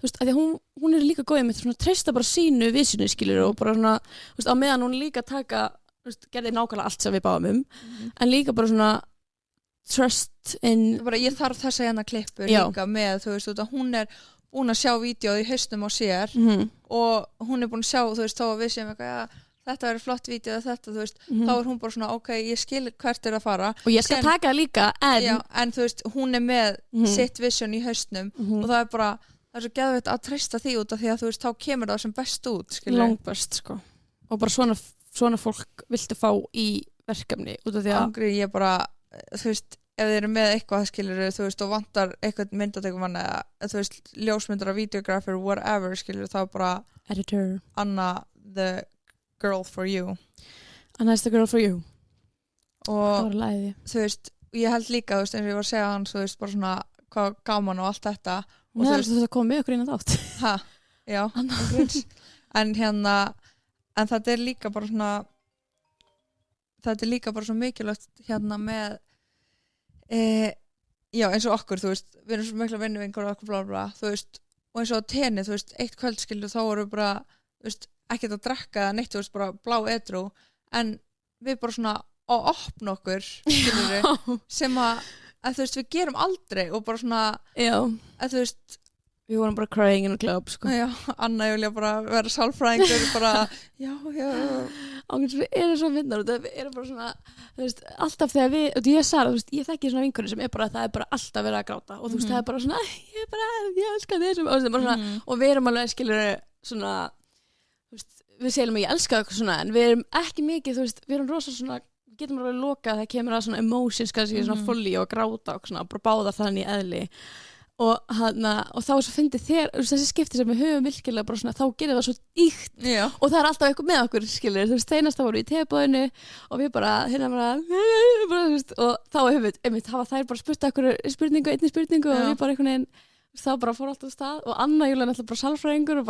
þú veist, af því að hún er líka góðið með svona treysta bara sínu visinu, skilur, og bara svona, þú veist, á meðan hún líka taka, þú veist, gerði nákvæmlega allt sem við báðum en líka bara svona trust in bara, ég þarf þessa hérna klippu líka með, þú veist, hún er búin að sjá vídeóð í haustum á sér og hún er búin að sjá, þú veist, þá að við séum eitthvað, þetta verður flott vídeóð þetta, þú veist, þá er hún bara svona, ok, ég skil hvert er að fara og ég skal taka það líka, en þú veist, hún er með sitt vision í haustum og það er bara, það er svo geðveikt að treysta því út af því að þú veist, þá kemur það sem best út, skilur. Langbest, sko, og bara svona fólk viltu fá í verkefni út af því að Angri, ég bara, þú veist ef þið eru með eitthvað, skilur, þú veist, og vantar eitthvað myndatökumann eða þú veist, ljósmyndara, videographer, whatever, skilur, þá bara editor, Anna the girl for you Anna is the girl for you og þú veist, ég held líka, þú veist, eins og ég var að segja hans, þú veist, bara svona hvað gaman og allt þetta og þú veist, þetta kom með okkur inn á þátt já, en hérna en þetta er líka bara svona þetta er líka bara svo mikilvægt hérna með já, eins og okkur, þú veist, við erum svo mikla vinnuvingur og okkur bla bla, þú veist, og eins og á tenni, þú veist, eitt kvöld skilur þá voru bara, þú veist, ekkert að drekka eða neitt, þú veist, bara blá edrú en við bara svona að opna okkur skilur sem að þú veist, við gerum aldrei og bara svona að þú veist við vorum bara crying in a club sko. Já, Anna vilja bara vera sálfræðingur bara, já ángríns við erum svo vinnar og við erum bara svona þú veist, alltaf þegar við, og ég sagði þú veist, ég þekki svona vinkonur sem bara, það bara alltaf verið að gráta og þú veist, það bara svona ég elska þessum og, svona, og við erum alveg skilur svona þú veist, við segjum að ég elska eitthvað svona en við erum ekki mikið, þú veist, við erum rosa svona við getum alveg lokað þegar kemur að svona emotions kannski svona fulli og gráta og svona bara báða þannig eðli og þá er svo fyndið þér þessi skipti sem við höfum virkilega bara svona þá gerir það svo íkt og það er alltaf eitthvað með okkur skilur, þú veist, seinast þá vorum við í tebóðinu og við bara, hérna bara og þá höfum við, einmitt, hafa þær bara spurt okkur spurningu og við bara einhvern veginn þá bara fór alltaf stað og Anna Júlia náttúrulega bara sálfræðingur og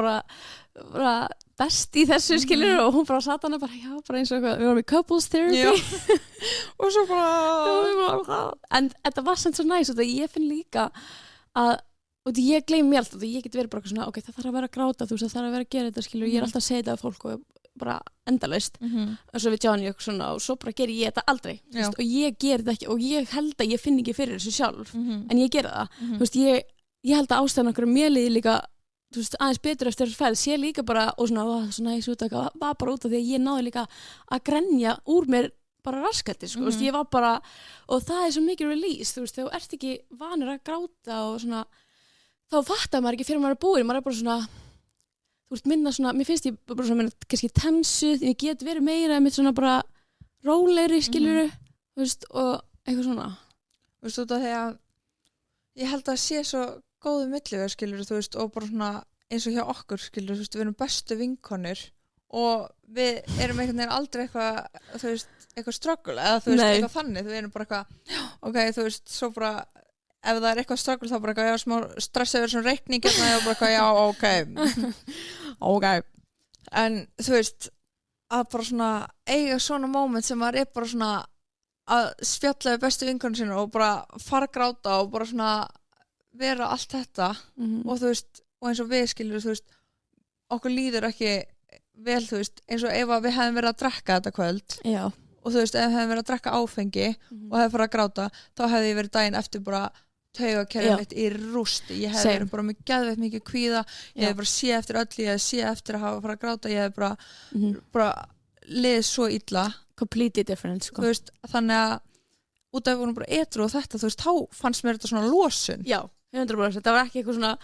bara best í þessu skilur og hún bara satt hana bara, já, bara eins og eitthvað við vorum í couples therapy og svo bara en þetta var samt svo næs og ég finn líka að og ég gleymi mér alltaf og ég get verið bara svona ok, það þarf að vera að gráta, þú veist, það þarf að vera að gera þetta skilur, ég er alltaf að segja þetta að fólk og bara endalaust og svo við Johnny og svona og svo bara ger ég þetta aldrei veist, og ég ger þetta ekki og ég held að ég finn ekki fyrir þessu sjálf en ég gera það, þú veist, ég held að ástæðan okkur mér liði líka þú veist, aðeins betur eftir þessu fæð sé líka bara og svona næs út var bara út af því að ég náði líka að grenja úr mér bara raskætti sko, veist, ég var bara og það er svo mikið release, þú veist, þegar þú ert ekki vanur að gráta og svona þá fattar maður ekki fyrir maður er búin, maður er bara svona þú veist, minna svona, mér finnst ég bara svona kannski tensuð, ég get verið meira með svona bara rólegri skiluru, þú veist, og eitthvað svona þú veist, út af því að ég held að sé svo góðu millivegar skilur, þú veist, og bara svona eins og hjá okkur skilur, þú veist, við erum bestu vinkonur og við erum einhvern veginn aldrei eitthvað, þú veist, eitthvað struggle eða þú veist, eitthvað þannig, við erum bara eitthvað ok, þú veist, svo bara ef það er eitthvað struggle þá bara eitthvað, já, smá stress yfir svona reikning og bara eitthvað, já, ok en þú veist að bara svona eiga svona moment sem maður er bara svona að spjalla við bestu vinkonum sínu og bara fara að gráta og bara svona vera allt þetta og þú veist, og eins og við skilur, þú veist okkur líður ekki vel, þú veist, eins og ef við hefðum verið að drekka þetta kvöld og þú veist, ef við hefðum verið að drekka áfengi og hefði farið að gráta, þá hefði ég verið daginn eftir bara taugakerfið mitt í rústi, ég hefði verið bara með geðveikt mikið kvíða, ég hefði bara séð eftir öllu, ég hefði séð eftir að hafa farið að gráta, ég hefði bara liðið svo illa completely different sko. Þú veist, þannig að út af við vorum bara edrú og þetta, þú veist, þá fannst mér þetta svona losun. Já, 100%, það var ekki eitthvað svona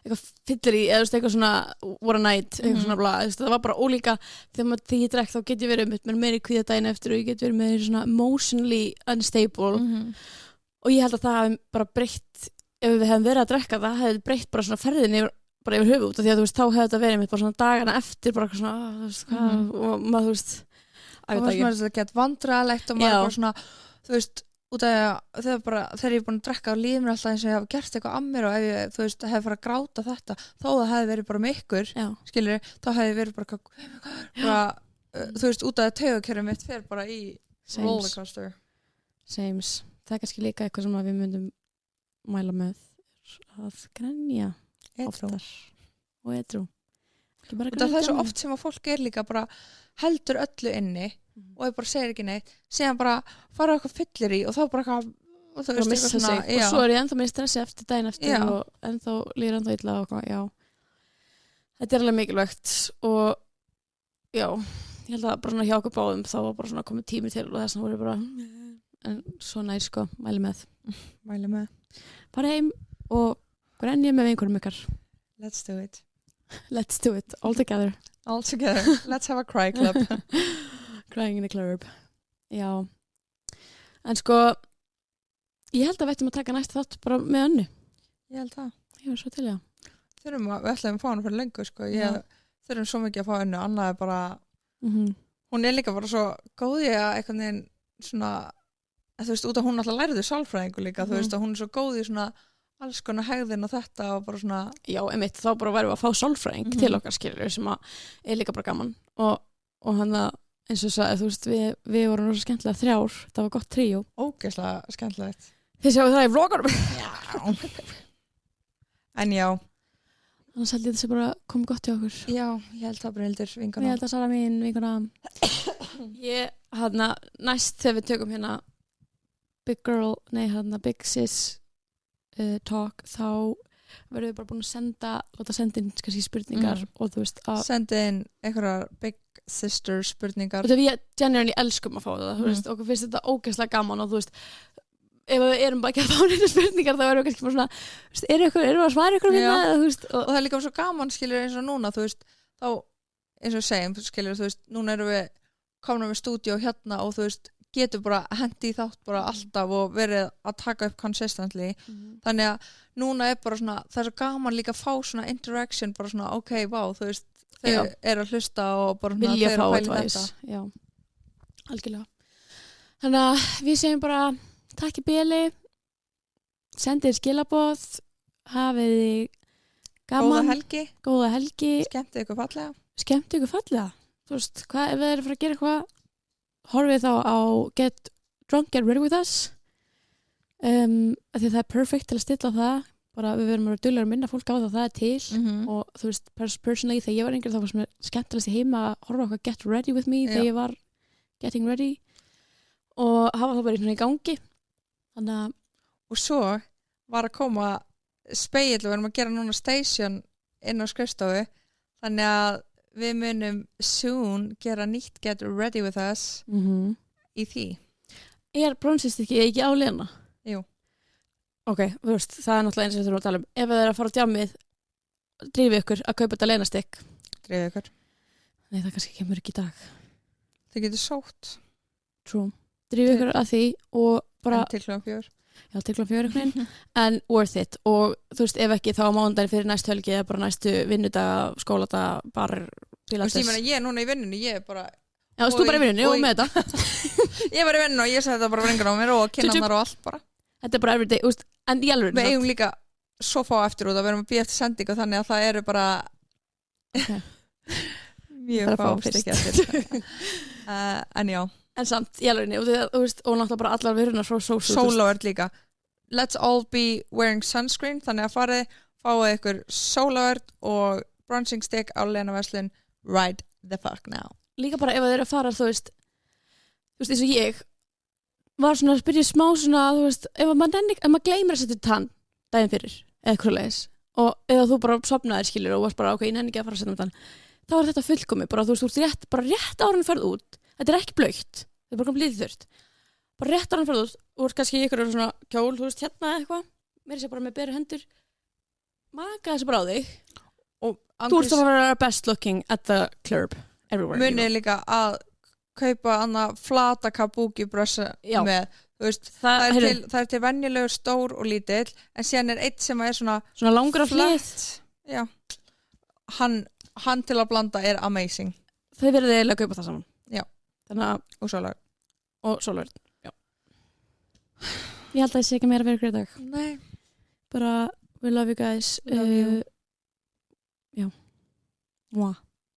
eitthvað fyllir í, eða eitthvað svona what a night, eitthvað svona bla, það var bara ólíka þegar ég drekk þá get ég verið með meiri kvíða daginn eftir og ég get verið með svona emotionally unstable og ég held að það hefði bara breytt ef við hefðum verið að drekka það hefði breytt bara svona ferðinni bara yfir höfuð út af því að þú veist, þá hefði þetta verið með bara svona dagana eftir bara svona, þú veist, hvað og maður, þú veist þá fannst maður þetta gett vandræðalegt og maður bara svona, þú veist út af þegar ég er búin að drekka á líður mér alltaf eins og ég hef gert eitthvað að mér og ef ég, þú veist, hef farið að gráta þetta þó það hefði verið bara með ykkur skilur, þá hefði verið bara þú veist, út af taugakerfið mitt fer bara í rollercoaster. Sames. Það er kannski líka eitthvað sem við myndum mæla með að grenja oftar og edrú. Það er svo oft sem að fólk er líka bara heldur öllu inni og ég bara segir ekki neitt, síðan bara fara eitthvað fyllir í og þá bara eitthvað og þú veist eitthvað svona og svo er ég ennþá með stressi eftir daginn eftir og ennþá líður ennþá illa og já, þetta er alveg mikilvægt og já, ég held að bara hjá okkur báðum þá var bara svona komið tími til og þess að voru bara en svo nær sko, mæli með fara heim og grenja með vinkonum ykkar. Let's do it all together let's have a cry club. Crying in a club. Já. En sko ég held að við ættum að taka næsta þátt bara með Önnu. Ég held það. Ég var svo til já. Við ætlum að fá hana fyrir löngu sko. Þurfum svo mikið að fá Önnu. Anna er bara hún er líka bara svo góð í að einhvern veginn svona þú veist, út af hún alltaf læriði sálfræðingu líka þú veist, að hún er svo góð í svona alls konar hegðin og þetta og bara svona já, einmitt, þá bara verðum við að fá sálfræðing til okkar skilur sem að er líka bara gaman og hann að eins og sagði, þú veist, við vorum rosa skemmtilega 3 ár, það var gott tríó. Ógeðslega skemmtilegt. Þið sjáu það í vlogunum. Já. En já. Annars held ég þessi bara komið gott hjá okkur. Já, ég held það Brynhildur, vinkona. Ég held að Sara mín, vinkona. Næst þegar við tökum hérna Big Sis talk, þá verðum við bara búin að láta senda inn kannski spurningar og þú veist að senda inn einhverjar Big Sister spurningar. Og við genuinely elskum að fá það, þú veist, okkur finnst þetta ógeðslega gaman og þú veist, ef við erum bara ekki að fá neina spurningar þá erum við kannski bara svona, þú veist, erum við að svara ykkur minna, þú veist. Og það er líka svo gaman, skilur, eins og núna, þú veist, þá, eins og við segjum, skilur, þú veist, núna erum við komin með stúdíó hérna og þú veist, getur bara hendi í þátt bara alltaf og verið að taka upp consistently. Þannig að núna er bara svona, það er svo gaman líka að fá svona interaction, bara svona, ok, wow, þú veist, þeir eru að hlusta og bara svona, vilja þeir eru fá að pæla í þetta. Já, algjörlega. Þannig að við segjum bara takk í bili, sendið skilaboð, hafið gaman, góða helgi, skemmtið ykkur fallega. Þú veist, ef við erum að fara að gera eitthvað, horfið þá á Get Drunk, Get Ready With Us, af því það er perfect til að stilla það, bara við verum að vera duglegar að minna fólk á það er til og þú veist, personally þegar ég var yngri þá var sem skemmtilegast í heima að horfa á Get Ready With Me þegar ég var getting ready og hafa það bara í gangi. Þannig að og svo var að koma spegill og við erum að gera núna station inn á skrifstofu, þannig að við munum soon gera nýtt Get Ready With Us í því. Er bronsist ekki á Lena? Jú. Ok, þú veist, það er náttúrulega eins og við þurfum að tala um. Ef það er að fara á djammið, drífið ykkur að kaupa þetta Lena-stykk. Nei, það kannski kemur ekki í dag. Það getur sótt. True. Drífið ykkur að því og bara til klukkan 4. Já, til klukkan 4 en worth it og þú veist, ef ekki þá á mánudaginn fyrir næstu helgi eða bara næstu vinnudaga, skóladaga, bara pilates. Þú veist, ég er núna í vinnunni, ég er bara Já, þú bara í vinnunni og með þetta. Ég var í vinnunni og ég sagði þetta bara vrengur á mér og kynnanar og allt bara. Þetta er bara everyday, úst, en í alveg. Við eigum líka svo fá eftir út að við erum að býja eftir sendingu þannig að það eru bara mjög fá stykki eftir. En já. En samt, í alveg, og náttúrulega bara allar virunar frá Sólóverð líka. Let's all be wearing sunscreen, þannig að fáið ykkur sólóverð og bronzing stick á Lena Verslun right the fuck now. Líka bara ef þeir eru að fara, þú veist eins og ég var svona að spyrja smá svona, þú veist, ef maður gleymir að setja tann daginn fyrir, eða hverjulegis og eða þú bara sopnaðir skilur og varst bara, ok, ég nenni ekki að fara að setja tann þá er þetta fullkomi, bara þú veist, rétt árin ferð út, þetta er ekki blautt þetta er bara komplítið þurrt bara rétt árin ferð út, og kannski ykkur eru svona kjól, þú veist, hérna eitthvað mér sé bara með beru hendur maka þessi bara á þig og þú ert að vera best looking at the club everywhere. Munið líka að kaupa annað flata kabuki brössa með, þú veist, það er til venjulegur stór og lítill, en síðan er eitt sem er svona langur af hlið. Já. Hann til að blanda er amazing. Þau verður eiginlega að kaupa það saman. Já. Þannig að og sólögn. Já. Ég held að það sé ekki meira fyrir ykkur í dag. Nei. Bara we love you guys. Love you. Já. Mwah.